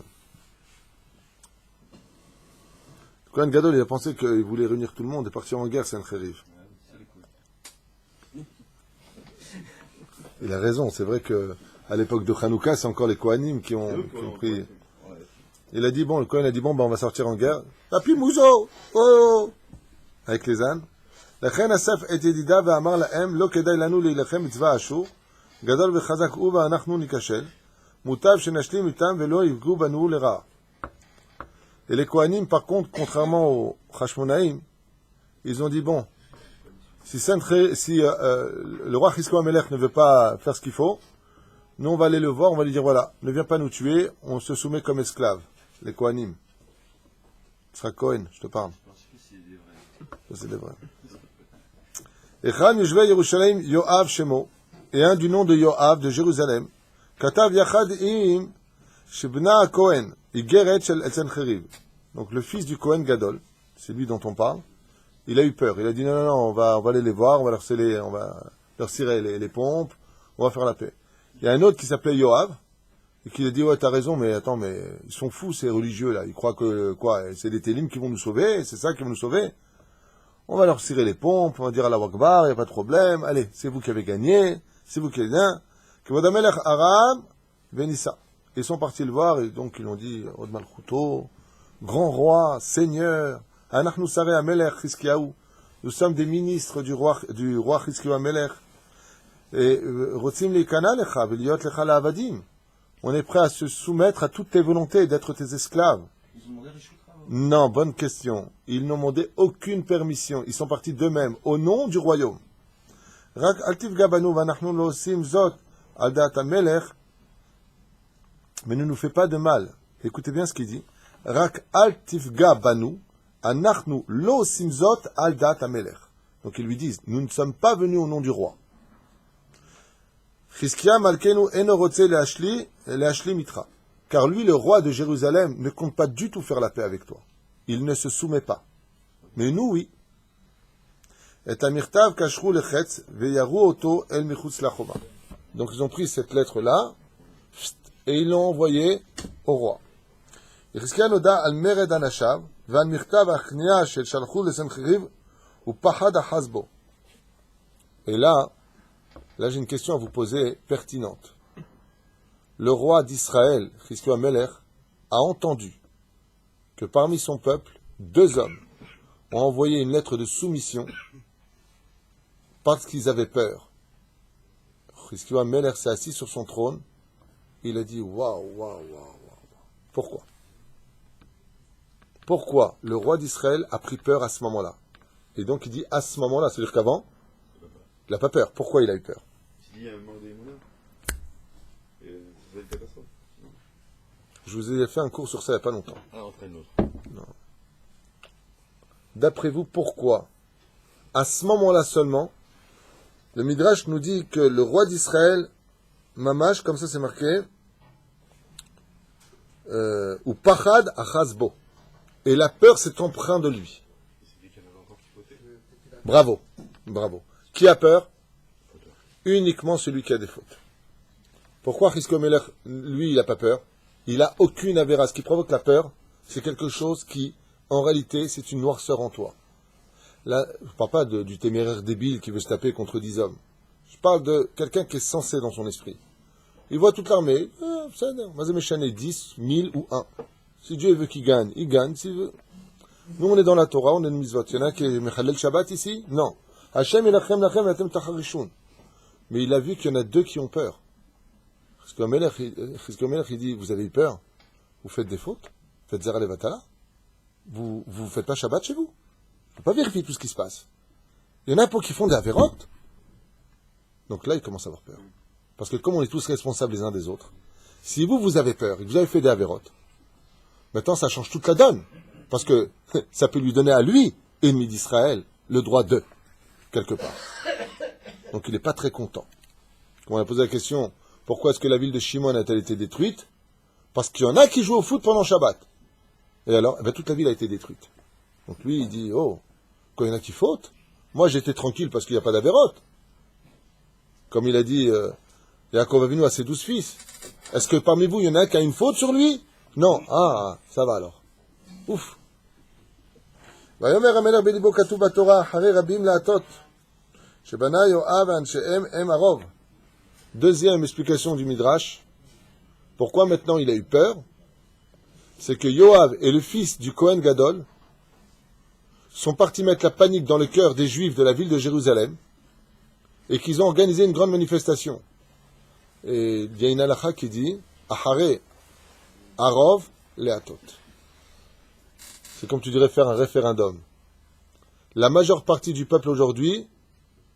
Kohen Gadol, il a pensé qu'il voulait réunir tout le monde et partir en guerre, Sancheriv. Il a raison, c'est vrai que à l'époque de Hanouka, c'est encore les Kohanim qui ont pris. Il a dit, bon, le Kohen a dit, bon, on va sortir en guerre. Papi Mouzo! Oh! Avec les ânes. לכן אסף את ידידיו ואמר להם, לא כדאי לנו להילחם בצבא אשור, גדול וחזק הוא ואנחנו ניכשל, מוטב שנשלים איתם ולא יפגעו בנו לרעה. Et les Kohanim, par contre, contrairement aux Hashmonaïm, ils ont dit, bon, si le roi Chizkiyahu Melech ne veut pas faire ce qu'il faut, nous on va aller le voir, on va lui dire, voilà, ne viens pas nous tuer, on se soumet comme esclaves, les Kohanim. Ce sera Kohen, je te parle. Ça c'est des vrais. Echad Yishvei Yerushalem Yoav Shemo, et un du nom de Yoav de Jérusalem, Katav Yachad Im Shebna Kohen, Igeret Shel Sancheriv. Donc le fils du Kohen Gadol, c'est lui dont on parle, il a eu peur. Il a dit non, on va aller les voir, on va leur cirer les pompes, on va faire la paix. Il y a un autre qui s'appelait Yoav, et qui a dit ouais, t'as raison, mais attends, mais ils sont fous ces religieux là, ils croient que quoi, c'est les télim qui vont nous sauver, c'est ça qui va nous sauver. On va leur cirer les pompes, on va dire à la Wakbar, il n'y a pas de problème, allez, c'est vous qui avez gagné, c'est vous qui avez bien. Que Vadamelech Aram, Benissa. Ils sont partis le voir, et donc ils ont dit, Od Malchuto, grand roi, seigneur, Anachnu Sarei Amelech Chizkiyahu. Nous sommes des ministres du roi Chizkiyahu Amelech. Et Rotzim Leikana Lecha, Veliot Lecha La'avadim. On est prêt à se soumettre à toutes tes volontés et d'être tes esclaves. Ils ont demandé Rishut Rav. Non, bonne question. Ils n'ont demandé aucune permission. Ils sont partis d'eux-mêmes, au nom du royaume. Rak altif gabanu vanachnu lo osim zot al da'at hamelech. Mais ne nous fais pas de mal. Écoutez bien ce qu'il dit. Rak altif gabanu anachnu lo osim zot al da'at hamelech. Donc ils lui disent, nous ne sommes pas venus au nom du roi. Chizkiya malkenu eno rotze leashli mitra. Car lui, le roi de Jérusalem, ne compte pas du tout faire la paix avec toi. Il ne se soumet pas. Mais nous, oui. Et amirtav kashrou lechetz veyaru oto el michutz lachoma. Donc ils ont pris cette lettre-là et ils l'ont envoyée au roi. Chizkiya noda al mered anashav ve'al mirtav achnia shel shalchu lesencheriv upachad achazbo. Et là j'ai une question à vous poser pertinente. Le roi d'Israël, Chizkiyahu Amelech, a entendu que parmi son peuple, 2 hommes ont envoyé une lettre de soumission parce qu'ils avaient peur. Chizkiyahu Amelech s'est assis sur son trône, il a dit waouh. Pourquoi? Pourquoi le roi d'Israël a pris peur à ce moment-là? Et donc il dit à ce moment-là, c'est-à-dire qu'avant, il n'a pas peur. Pourquoi il a eu peur? Il y a un mandat immunitaire. Et c'est une catastrophe. Non. Je vous ai fait un cours sur ça il n'y a pas longtemps. Alors, après une autre. Non. D'après vous, pourquoi, à ce moment-là seulement, le Midrash nous dit que le roi d'Israël, Mamash, comme ça c'est marqué, ou Pachad Achazbo, et la peur s'est empreinte de lui. C'est lui qui avait encore chipoté. Bravo. Qui a peur? Uniquement celui qui a des fautes. Pourquoi Chizkiyahu Amelech, lui, il n'a pas peur? Il n'a aucune avéra. Ce qui provoque la peur, c'est quelque chose qui, en réalité, c'est une noirceur en toi. Là, je ne parle pas du téméraire débile qui veut se taper contre 10 hommes. Je parle de quelqu'un qui est sensé dans son esprit. Il voit toute l'armée. Ça, Mazemeshane 10, 1000 ou 1. Si Dieu veut qu'il gagne, il gagne. S'il veut. Nous, on est dans la Torah, on est dans Mitzvot. Il y en a qui est Mechalel Shabbat ici? Non. Hashem elachem lachem atem tacharishun. Mais il a vu qu'il y en a 2 qui ont peur. Chizkiyahu Amelech, il dit, vous avez eu peur? Vous faites des fautes? Faites Zera Levatala? Vous faites pas Shabbat chez vous? Il ne faut pas vérifier tout ce qui se passe. Il y en a pour qui font des avérotes. Donc là, il commence à avoir peur. Parce que comme on est tous responsables les uns des autres, si vous avez peur et que vous avez fait des avérotes, maintenant ça change toute la donne. Parce que ça peut lui donner à lui, ennemi d'Israël, le droit de, quelque part. Donc il n'est pas très content. Quand on a posé la question, pourquoi est-ce que la ville de Shimon a-t-elle été détruite? Parce qu'il y en a qui jouent au foot pendant Shabbat. Et alors, toute la ville a été détruite. Donc lui, il dit, quand il y en a qui fautent, moi j'étais tranquille parce qu'il n'y a pas d'avérote. Comme il a dit, Yaakov Avinu à ses 12 fils. Est-ce que parmi vous, il y en a qui a une faute sur lui? Non. Ah, ça va alors. Ouf. Deuxième explication du Midrash. Pourquoi maintenant il a eu peur? C'est que Yoav et le fils du Kohen Gadol sont partis mettre la panique dans le cœur des Juifs de la ville de Jérusalem et qu'ils ont organisé une grande manifestation. Et il y a une halakha qui dit Ahare Arov Leatot. C'est comme tu dirais faire un référendum. La majeure partie du peuple aujourd'hui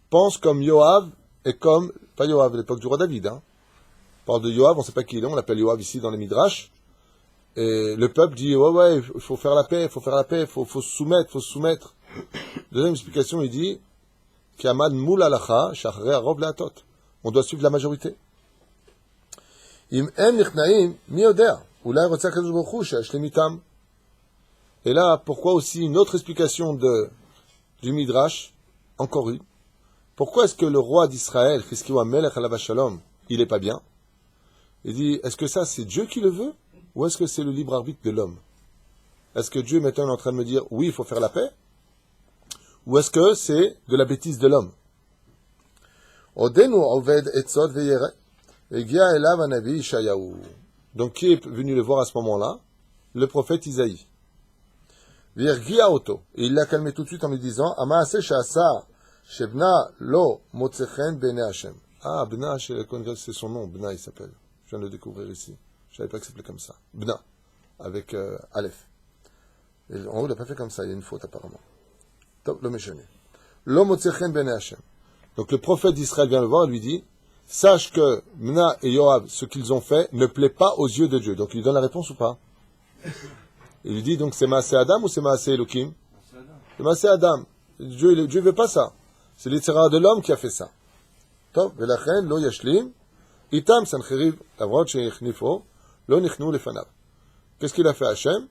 pense comme Yoav et comme, pas Yoav, à l'époque du roi David. On parle de Yoav, on ne sait pas qui il est, on l'appelle Yoav ici dans les Midrash. Et le peuple dit, ouais, il faut faire la paix, il faut se soumettre. Deuxième explication, il dit, Kiamad moul halacha, shachre arov leatot. On doit suivre la majorité. Im em nichnaim, mi yoder, ulai rotza kadosh baruch hu, she'ashlem itam. Et là, pourquoi aussi une autre explication du Midrash, encore une. Pourquoi est-ce que le roi d'Israël, Chizkiyahu Amelech alav shalom, il est pas bien? Il dit, est-ce que ça c'est Dieu qui le veut? Ou est-ce que c'est le libre arbitre de l'homme? Est-ce que Dieu maintenant est en train de me dire, oui, il faut faire la paix? Ou est-ce que c'est de la bêtise de l'homme? Donc qui est venu le voir à ce moment-là? Le prophète Isaïe. Virgia Oto. Et il l'a calmé tout de suite en lui disant, Amaase Shasa, Shebna Lo Motzechen Bene Hashem. Ah, Bna, c'est son nom, Bna il s'appelle. Je viens de le découvrir ici. Je savais pas que ça s'appelait comme ça. Bna, avec Aleph. Et en haut, il n'a pas fait comme ça, il y a une faute apparemment. Top, le méchané. Lo Motzechen Bene Hashem. Donc le prophète d'Israël vient le voir et lui dit, sache que Bna et Yoav, ce qu'ils ont fait, ne plaît pas aux yeux de Dieu. Donc il lui donne la réponse ou pas? Il lui dit, donc c'est Maaseh Adam ou c'est Maaseh Elohim? C'est Maaseh Adam. Dieu ne veut pas ça. C'est l'Yitzhara de l'homme qui a fait ça. Top, velachen lo yashlim, itam sancheriv, avrot sheyichnifo, lo nichnu lefanav. Qu'est-ce qu'il a fait Hachem?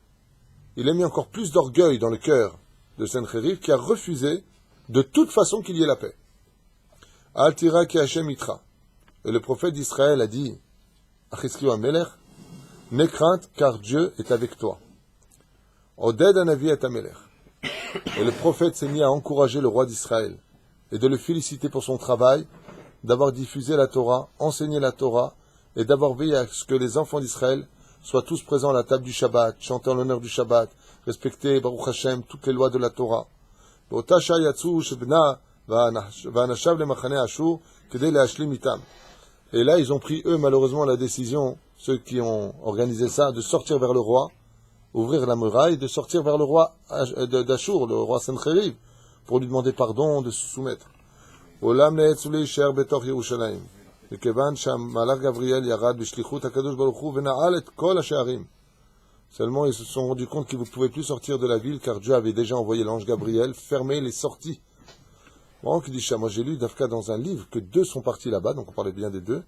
Il a mis encore plus d'orgueil dans le cœur de Sancheriv qui a refusé de toute façon qu'il y ait la paix. Al tira ki Hachem itra. Et le prophète d'Israël a dit, Achiskiu Amelech, n'aie crainte car Dieu est avec toi. Oded anavi et Amelech. Et le prophète s'est mis à encourager le roi d'Israël et de le féliciter pour son travail, d'avoir diffusé la Torah, enseigné la Torah, et d'avoir veillé à ce que les enfants d'Israël soient tous présents à la table du Shabbat, chanter en l'honneur du Shabbat, respecter, Baruch Hashem, toutes les lois de la Torah. Et là, ils ont pris, eux, malheureusement, la décision, ceux qui ont organisé ça, de sortir vers le roi, ouvrir la muraille, de sortir vers le roi d'Ashur, le roi Sancheriv, pour lui demander pardon, de se soumettre. Olam ne'etzu le'isher betoch Yerushalayim. מכיוון שהמלאך גבריאל ירד בשליחות הקדוש ברוך הוא ונעל את כל השערים. Seulement, ils se sont rendus compte qu'ils ne pouvaient plus sortir de la ville, car Dieu avait déjà envoyé l'ange Gabriel fermer les sorties. Bon, qui dit, moi j'ai lu Dafka dans un livre que 2 sont partis là-bas, donc on parlait bien des 2,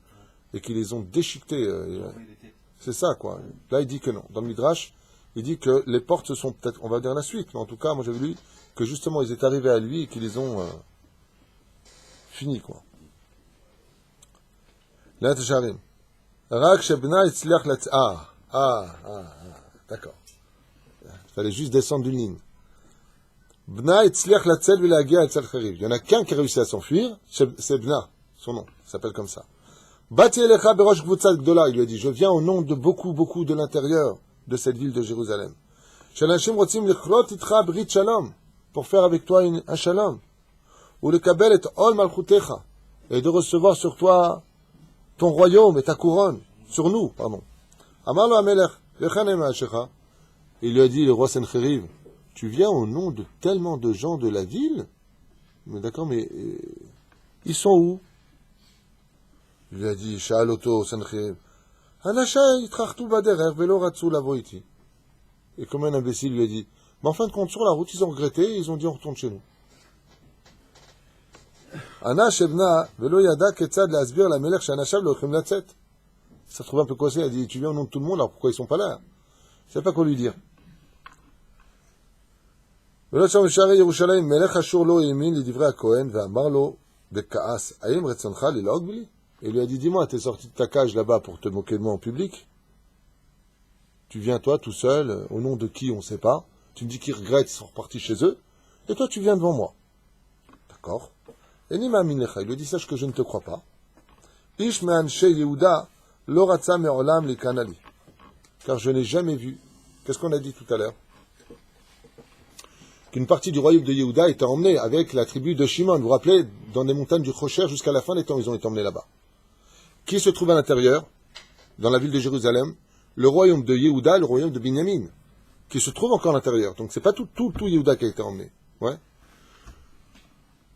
et qu'ils les ont déchiquetés. C'est ça, quoi. Là, il dit que non. Dans le Midrash, il dit que les portes se sont peut-être, on va dire la suite, mais en tout cas, moi j'avais lu que justement ils étaient arrivés à lui et qu'ils les ont finis, quoi. Là, t'charim. Rak shebna itzliach latz. D'accord. Il fallait juste descendre d'une ligne. Bna itzliach latzel v'lagia etzel chariv. Il y en a qu'un qui a réussi à s'enfuir, c'est Bna, son nom, il s'appelle comme ça. Bati elecha berosh gvutzat gdola, il lui a dit, je viens au nom de beaucoup de l'intérieur de cette ville de Jérusalem. Shalashim rotzim lichlot itcha brit shalom, pour faire avec toi un shalom. Ou le kabel et ol malchutecha, et de recevoir sur toi ton royaume et ta couronne, sur nous, pardon. Amar lo Amelech, vechanem ha'ashecha. Il lui a dit, le roi Sancheriv, tu viens au nom de tellement de gens de la ville? Mais d'accord, mais ils sont où? Il lui a dit, Sha'aloto Sancheriv, Anasha yitrachtu baderer velo ratzu lavo iti. Et comme un imbécile lui a dit, mais en fin de compte, sur la route, ils ont regretté, et ils ont dit, on retourne chez nous. Anash ebna velo yada ketzad lasbir la melech shanashav lo chim latzet. Ça se trouve un peu coincé, il a dit, tu viens au nom de tout le monde, alors pourquoi ils sont pas là? Je sais pas quoi lui dire. ולא שם בשערי ירושלים מלך אשור לא האמין לדברי הכהן ואמר לו בכעס, האם רצונך ללעוג בלי? Et lui a dit, dis-moi, t'es sorti de ta cage là-bas pour te moquer de moi en public? Tu viens toi tout seul, au nom de qui on ne sait pas, tu me dis qu'ils regrettent, ils sont repartis chez eux, et toi tu viens devant moi. D'accord? Et ni ma minecha, il lui dit, sache que je ne te crois pas. Ish me'anshe Yehuda lo ratza me'olam li kanali. Car je n'ai jamais vu, qu'est-ce qu'on a dit tout à l'heure? Qu'une partie du royaume de Yehuda était emmenée avec la tribu de Shimon. Vous vous rappelez, dans les montagnes du Chocher, jusqu'à la fin des temps, ils ont été emmenés là-bas. Qui se trouve à l'intérieur, dans la ville de Jérusalem? Le royaume de Yehuda, le royaume de Binyamin, qui se trouve encore à l'intérieur. Donc c'est pas tout Yehuda qui a été emmené. Ouais.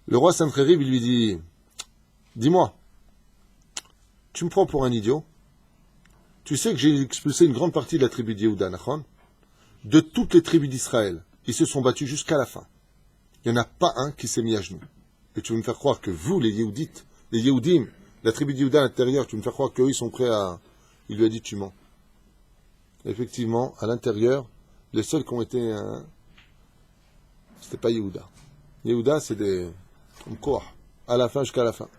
Le roi Sancheriv, il lui dit, dis-moi, tu me prends pour un idiot? Tu sais que j'ai expulsé une grande partie de la tribu de Yehuda, Nachon? De toutes les tribus d'Israël. Ils se sont battus jusqu'à la fin. Il n'y en a pas un qui s'est mis à genoux. Et tu veux me faire croire que vous, les Yehudites, les Yehudim, la tribu de Yehuda à l'intérieur, tu veux me faire croire qu'eux, ils sont prêts à... Il lui a dit, tu mens. Effectivement, à l'intérieur, les seuls qui ont été... c'était pas Yehuda. Yehuda, c'est des... quoi, à la fin jusqu'à la fin.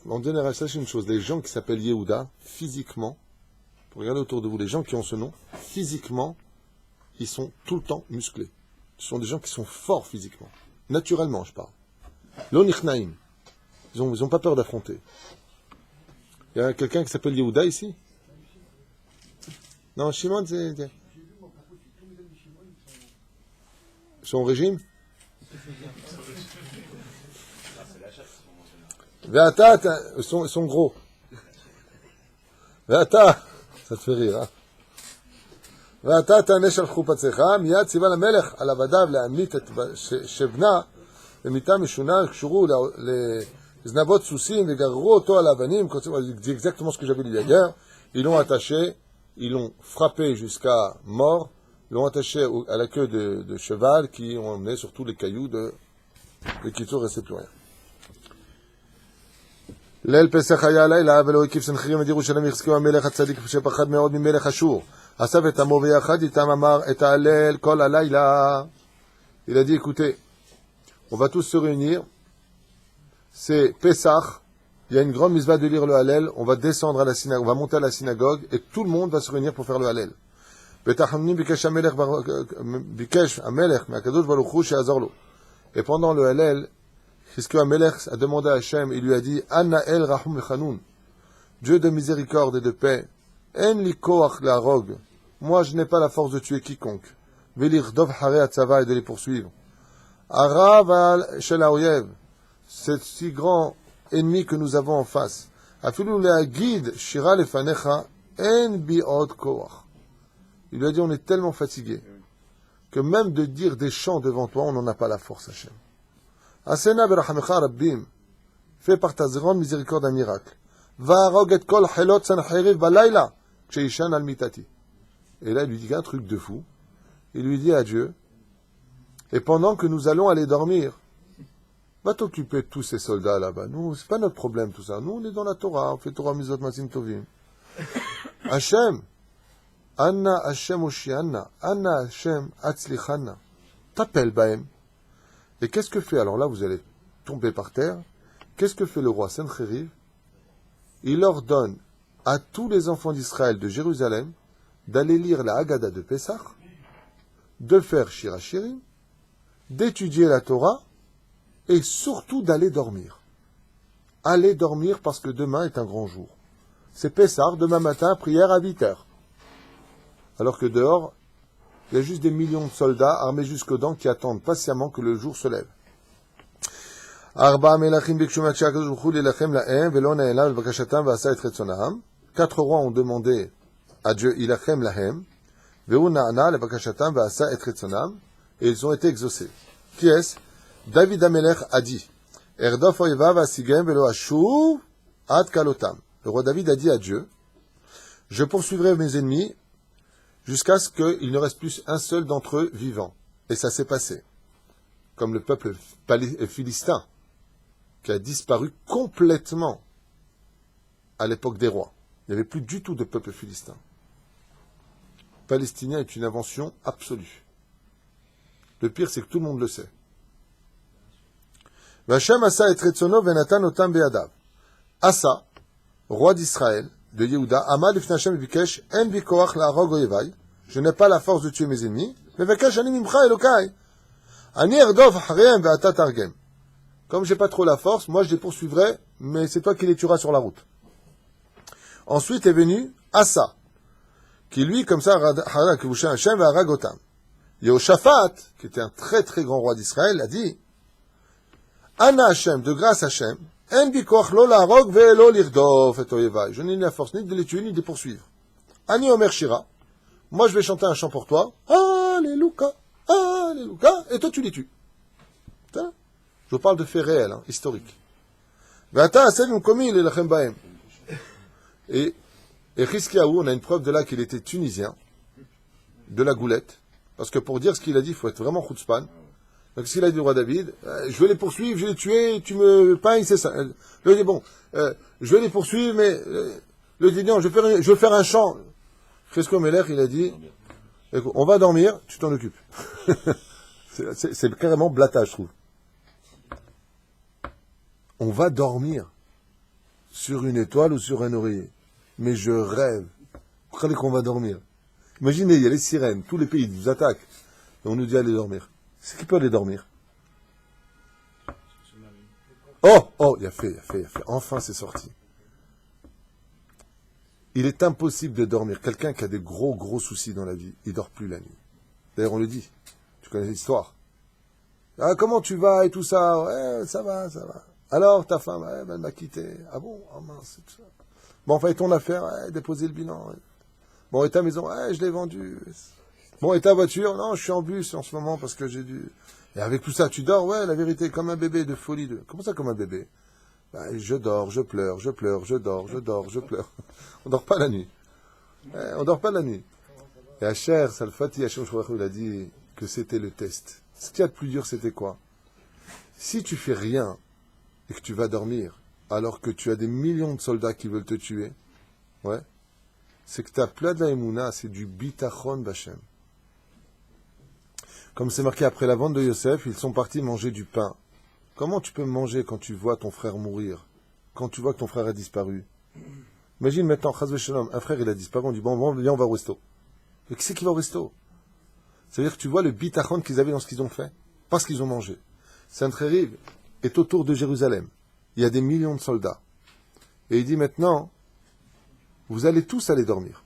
En général, sachez une chose, les gens qui s'appellent Yehuda, physiquement, regardez autour de vous, les gens qui ont ce nom, physiquement, ils sont tout le temps musclés. Ce sont des gens qui sont forts physiquement. Naturellement, je parle. L'onichnaïm. Ils ont pas peur d'affronter. Il y a quelqu'un qui s'appelle Yehuda ici? Non, Shimon, c'est... sont au régime. Ve'ata, ils sont gros. Ve'ata, ça te fait rire, hein. ואתה תענש על חופתך, מיד ציווה למלך על עבדיו להמית את שבנה במיתה משונה, קשורו לזנבות סוסים וגררו אותו על האבנים, c'est exactement ce que j'avais lu hier, ils l'ont attaché, ils l'ont frappé jusqu'à mort, ils l'ont attaché à la queue de cheval qui ont emmené sur tous les cailloux de קיצור, restait plus rien. ליל פסח היה לילה ולא הקיף סנחריב את ירושלים יחזקאל המלך הצדיק שפחד מאוד ממלך אשור. אסף את עמו ויחד איתם אמר את ההלל כל הלילה. Il a dit écoutez, on va tous se réunir, c'est Pessah, il y a une grande misva de lire le Hallel, on va descendre à la synagogue, on va monter à la synagogue et tout le monde va se réunir pour faire le Hallel. Et pendant le Hallel, Chizkiyahu HaMelech a demandé à Hachem, il lui a dit Anna el Rahum Echanoun, Dieu de miséricorde et de paix, En li koach la'arog, moi je n'ai pas la force de tuer quiconque, Velirdov hare hatzava et de les poursuivre. Arav al shel haoyev, ce si grand ennemi que nous avons en face, Afilu le'agid shira lefanecha, En bi od koach. Il lui a dit on est tellement fatigué que même de dire des chants devant toi, on n'en a pas la force, Hachem. Asena berachamecha rabbim, fais par ta grande miséricorde un miracle. Va'arog et kol chelot sancheriv balayla, ksheishan al mitati. Et là, il lui dit un truc de fou. Il lui dit à Dieu, et pendant que nous allons aller dormir, va t'occuper de tous ces soldats là-bas. Nous, c'est pas notre problème tout ça. Nous, on est dans la Torah, on fait Torah Mizot Masim Tovim. Hachem, Anna Hachem Oshianna, Anna Hachem Atzlichanna. T'appelles Bahem. Et qu'est-ce que fait, alors là vous allez tomber par terre, qu'est-ce que fait le roi Sencheriv? Il ordonne à tous les enfants d'Israël de Jérusalem d'aller lire la Haggadah de Pessah, de faire Shir HaShirim, d'étudier la Torah et surtout d'aller dormir. Allez dormir parce que demain est un grand jour. C'est Pessah, demain matin, prière à 8 heures. Alors que dehors, il y a juste des millions de soldats armés jusqu'aux dents qui attendent patiemment que le jour se lève. Quatre rois ont demandé à Dieu, ilachem lahem, et ils ont été exaucés. Qui est-ce? David Amelech a dit, le roi David a dit à Dieu, je poursuivrai mes ennemis jusqu'à ce qu'il ne reste plus un seul d'entre eux vivant. Et ça s'est passé. Comme le peuple philistin, qui a disparu complètement à l'époque des rois. Il n'y avait plus du tout de peuple philistin. Palestinien est une invention absolue. Le pire, c'est que tout le monde le sait. Vachem Asa et Retsono venatan otam beadav. Asa, roi d'Israël, de Yehuda, Amad Ifnachem Bikesh, En Bikoach la Rogoyevai, je n'ai pas la force de tuer mes ennemis, mais Bikesh Ani Mimcha Elokai, Ani Erdov Harem Ve'ata Targem. Comme j'ai pas trop la force, moi je les poursuivrai, mais c'est toi qui les tueras sur la route. Ensuite est venu Asa, qui lui, comme ça, Harak Vushan Hashem Ve'aragotam. Yehoshaphat, qui était un très très grand roi d'Israël, a dit, Anna Hashem, de grâce Hashem, En bikoach lo la'arog ve'lo lirdof et oyevai. Je n'ai ni la force ni de les tuer ni de les poursuivre. Ani Omer Shira. Moi je vais chanter un chant pour toi. Alléluia, Alléluia. Et toi tu les tues. Je vous parle de faits réels, hein, historiques. Ve'ata asem komi lelachem bahem. Et Chizkiyahu, on a une preuve de là qu'il était tunisien, de la goulette. Parce que pour dire ce qu'il a dit, il faut être vraiment chutzpan. Donc, s'il a dit au roi David, je vais les poursuivre, je vais les tuer, tu me payes, c'est ça. Il dit, bon, je vais les poursuivre, mais, le dit, non, je vais faire un chant. Chizkiyahu Melech, il a dit, écoute, on va dormir, tu t'en occupes. c'est carrément blata, je trouve. On va dormir sur une étoile ou sur un oreiller. Mais je rêve. Vous croyez qu'on va dormir? Imaginez, il y a les sirènes, tous les pays nous attaquent, et on nous dit allez dormir. C'est qui peut aller dormir? Oh, il a fait. Enfin, c'est sorti. Il est impossible de dormir. Quelqu'un qui a des gros soucis dans la vie, il dort plus la nuit. D'ailleurs, on le dit. Tu connais l'histoire. Ah, comment tu vas et tout ça? Ouais, ça va, ça va. Alors, ta femme, ouais, elle m'a quitté. Ah bon? Oh mince, c'est tout ça. Bon, enfin, et ton affaire? Ouais, déposer le bilan. Ouais. Bon, et ta maison? Ouais, je l'ai vendue. Bon, et ta voiture? Non, je suis en bus en ce moment parce que j'ai dû... Et avec tout ça, tu dors? Ouais, la vérité, comme un bébé de folie. Comment ça, comme un bébé? Bah, je dors, je pleure, je pleure, je dors, je dors, je pleure. On dort pas la nuit. Ouais, on dort pas la nuit. Et Asher, Salfati, Hashem Shouach, il a dit que c'était le test. Ce qu'il y a de plus dur, c'était quoi? Si tu fais rien et que tu vas dormir, alors que tu as des millions de soldats qui veulent te tuer, ouais, c'est que tu as plein de la émouna, c'est du bitachon bachem. Comme c'est marqué après la vente de Yosef, ils sont partis manger du pain. Comment tu peux manger quand tu vois ton frère mourir? Quand tu vois que ton frère a disparu? Imagine maintenant, Chaz v'Shalom, un frère il a disparu, on dit bon, viens, on va au resto. Et qui c'est qui va au resto? C'est-à-dire que tu vois le bitachon qu'ils avaient dans ce qu'ils ont fait, parce qu'ils ont mangé. Sainte-Rérive est autour de Jérusalem. Il y a des millions de soldats. Et il dit maintenant, vous allez tous aller dormir.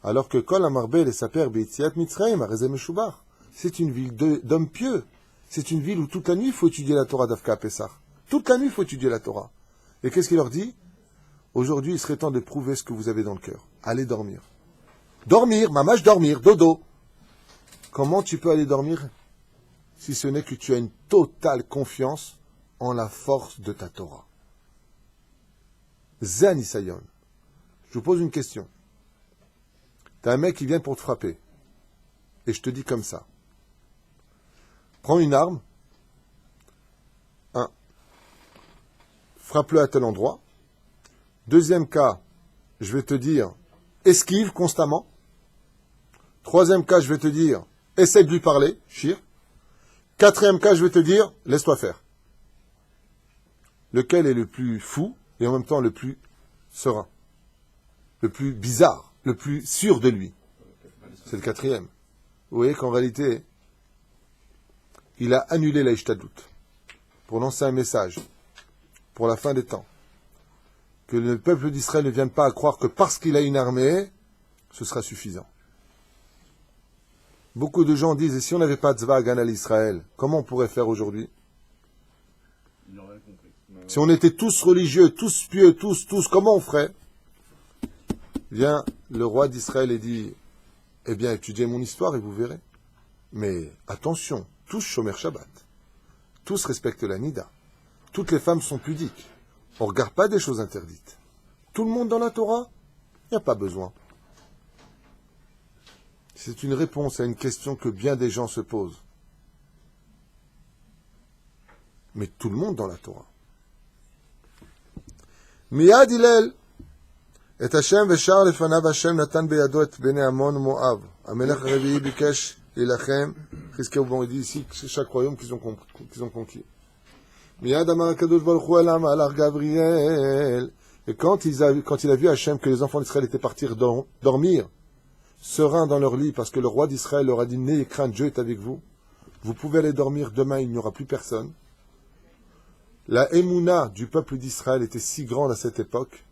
Alors que Kol Amarbel et sa père Beitziat Mitzrayim, Arezem Meshubach, c'est une ville d'hommes pieux. C'est une ville où toute la nuit il faut étudier la Torah d'Avka Pessah. Toute la nuit il faut étudier la Torah. Et qu'est-ce qu'il leur dit? Aujourd'hui, il serait temps de prouver ce que vous avez dans le cœur. Allez dormir. Dormir, mamache dormir, dodo. Comment tu peux aller dormir si ce n'est que tu as une totale confiance en la force de ta Torah? Zan Isayon. Je vous pose une question. T'as un mec qui vient pour te frapper. Et je te dis comme ça. Prends une arme. Frappe-le à tel endroit. Deuxième cas, je vais te dire, esquive constamment. Troisième cas, je vais te dire, essaie de lui parler, shir. Quatrième cas, je vais te dire, laisse-toi faire. Lequel est le plus fou et en même temps le plus serein? Le plus bizarre, le plus sûr de lui? C'est le quatrième. Vous voyez qu'en réalité, il a annulé la Ishtadlut pour lancer un message pour la fin des temps. Que le peuple d'Israël ne vienne pas à croire que parce qu'il a une armée, ce sera suffisant. Beaucoup de gens disent, et si on n'avait pas de Tzva Hagan à l'Israël, comment on pourrait faire aujourd'hui? Ils n'ont rien compris. Si on était tous religieux, tous pieux, tous, comment on ferait? Vient le roi d'Israël et dit, eh bien, étudiez mon histoire et vous verrez. Mais attention, tous Shomer Shabbat, tous respectent la Nida, toutes les femmes sont pudiques, on ne regarde pas des choses interdites. Tout le monde dans la Torah, il n'y a pas besoin. C'est une réponse à une question que bien des gens se posent. Mais tout le monde dans la Torah. Miyad Hillel, et Hashem veshar lefanav Hashem natan beyado et bnei Amon Moav. Amelech Revi'i bikesh ilachem. Chizkiyahu, bon, il dit ici que c'est chaque royaume qu'ils ont conquis. Miyad amar HaKadosh Baruch Hu elam alach Gabriel. Et quand il a vu Hashem que les enfants d'Israël étaient partis dormir, sereins dans leur lit, parce que le roi d'Israël leur a dit, n'ayez crainte, Dieu est avec vous. Vous pouvez aller dormir, demain il n'y aura plus personne. La émouna du peuple d'Israël était si grande à cette époque.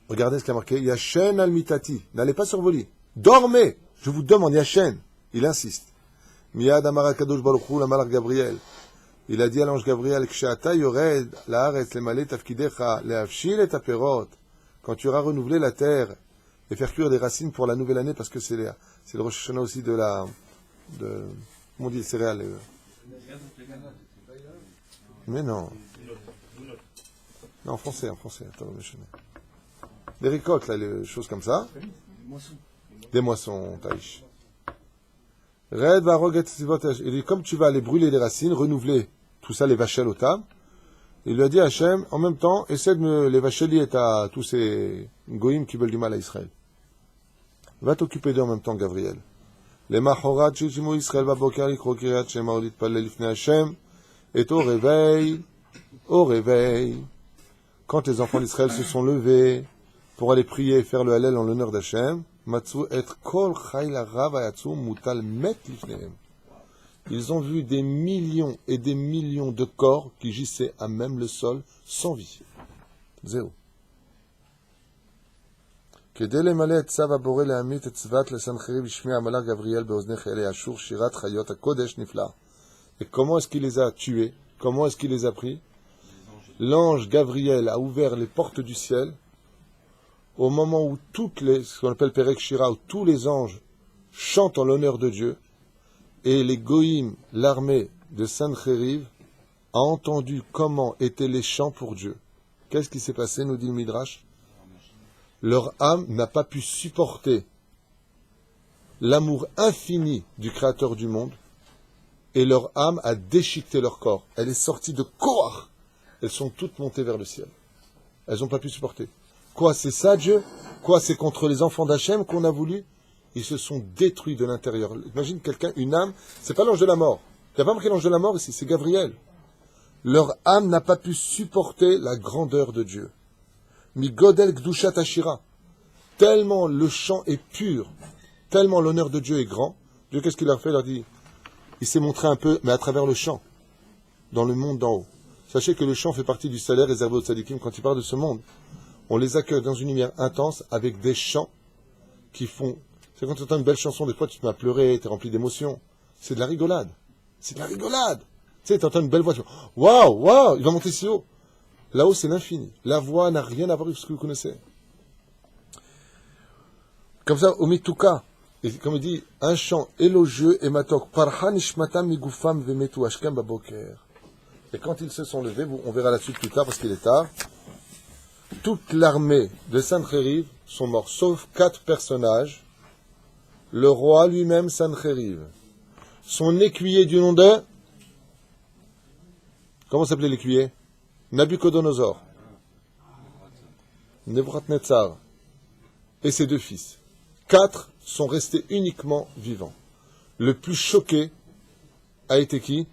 Regardez ce qu'il y a marqué. Yashen al-mitati. N'allez pas sur vos lits. Dormez. Je vous demande, Yashen. Il insiste. Miyad amar HaKadosh Baruch Hu l'malach Gabriel. Il a dit à l'ange Gabriel, Kshe'ata yored la'aretz lemale tafkidecha le'avshil et aperot. Quand tu auras renouvelé la terre et faire cuire des racines pour la nouvelle année, parce que c'est le Rosh Hashanah aussi comment on dit, les céréales. Mais non. Non, en français. Attends, les récoltes, là, les choses comme ça. Des moissons, taïch. Red va roget sivotage. Il dit, comme tu vas aller brûler les racines, renouveler tout ça, les vachel au tam. Il lui a dit à Hachem, en même temps, essaie de me les vachelier à tous ces goïms qui veulent du mal à Israël. Va t'occuper d'eux en même temps, Gabriel. Les machorat, chichimu Israël, va boker, likro kiryat, shema, olit, palel, ifne Hachem. Et au réveil, quand les enfants d'Israël se sont levés pour aller prier et faire le Hallel en l'honneur d'Hachem, matzu et kol chayla rav ayatzu mutal met lifnehem. Ils ont vu des millions et des millions de corps qui gissaient à même le sol sans vie. Zéro. כדי למלא את צו הבורא להמית את צבת לסנחריב השמיע המלאך גבריאל באוזני חיילי אשור שירת חיות הקודש נפלאה. Et comment est-ce qu'il les a tués? Comment est-ce qu'il les a pris? L'ange Gabriel a ouvert les portes du ciel au moment où ce qu'on appelle Perek Shira, où tous les anges chantent en l'honneur de Dieu, et les Goïm, l'armée de Sancheriv, a entendu comment étaient les chants pour Dieu. Qu'est-ce qui s'est passé, nous dit le Midrash? Leur âme n'a pas pu supporter l'amour infini du Créateur du monde, et leur âme a déchiqueté leur corps. Elle est sortie de Korach. Elles sont toutes montées vers le ciel. Elles n'ont pas pu supporter. Quoi, c'est ça Dieu? Quoi, c'est contre les enfants d'Hachem qu'on a voulu? Ils se sont détruits de l'intérieur. Imagine quelqu'un, une âme, c'est pas l'ange de la mort. Il n'y a pas marqué l'ange de la mort ici, c'est Gabriel. Leur âme n'a pas pu supporter la grandeur de Dieu. Mi godel gdushat ashira. Tellement le chant est pur, tellement l'honneur de Dieu est grand. Dieu, qu'est-ce qu'il leur fait? Il leur dit, il s'est montré un peu, mais à travers le chant, dans le monde d'en haut. Sachez que le chant fait partie du salaire réservé aux tzadikim. Quand il parle de ce monde, on les accueille dans une lumière intense avec des chants qui font... C'est quand tu entends une belle chanson, des fois tu te mets à pleurer, tu es rempli d'émotions. C'est de la rigolade. C'est de la rigolade. Tu sais, tu entends une belle voix, tu dis, waouh, waouh, il va monter si haut. Là-haut, c'est l'infini. La voix n'a rien à voir avec ce que vous connaissez. Comme ça, au mituka, et comme il dit, un chant élogieux et matok, parhan ishmatam migufam vemetu ashkem baboker. Et quand ils se sont levés, on verra la suite plus tard parce qu'il est tard, toute l'armée de Sancheriv sont morts, sauf 4 personnages. Le roi lui-même, Sancheriv. Son écuyer du nom de... Comment s'appelait l'écuyer? Nabucodonosor. Nebuchadnezzar. Et ses 2 fils. 4 sont restés uniquement vivants. Le plus choqué a été qui?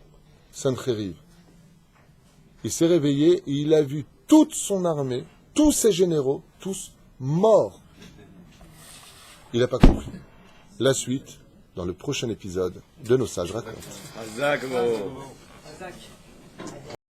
Sancheriv. Il s'est réveillé et il a vu toute son armée, tous ses généraux, tous morts. Il n'a pas compris. La suite, dans le prochain épisode de Nos Sages Racontent.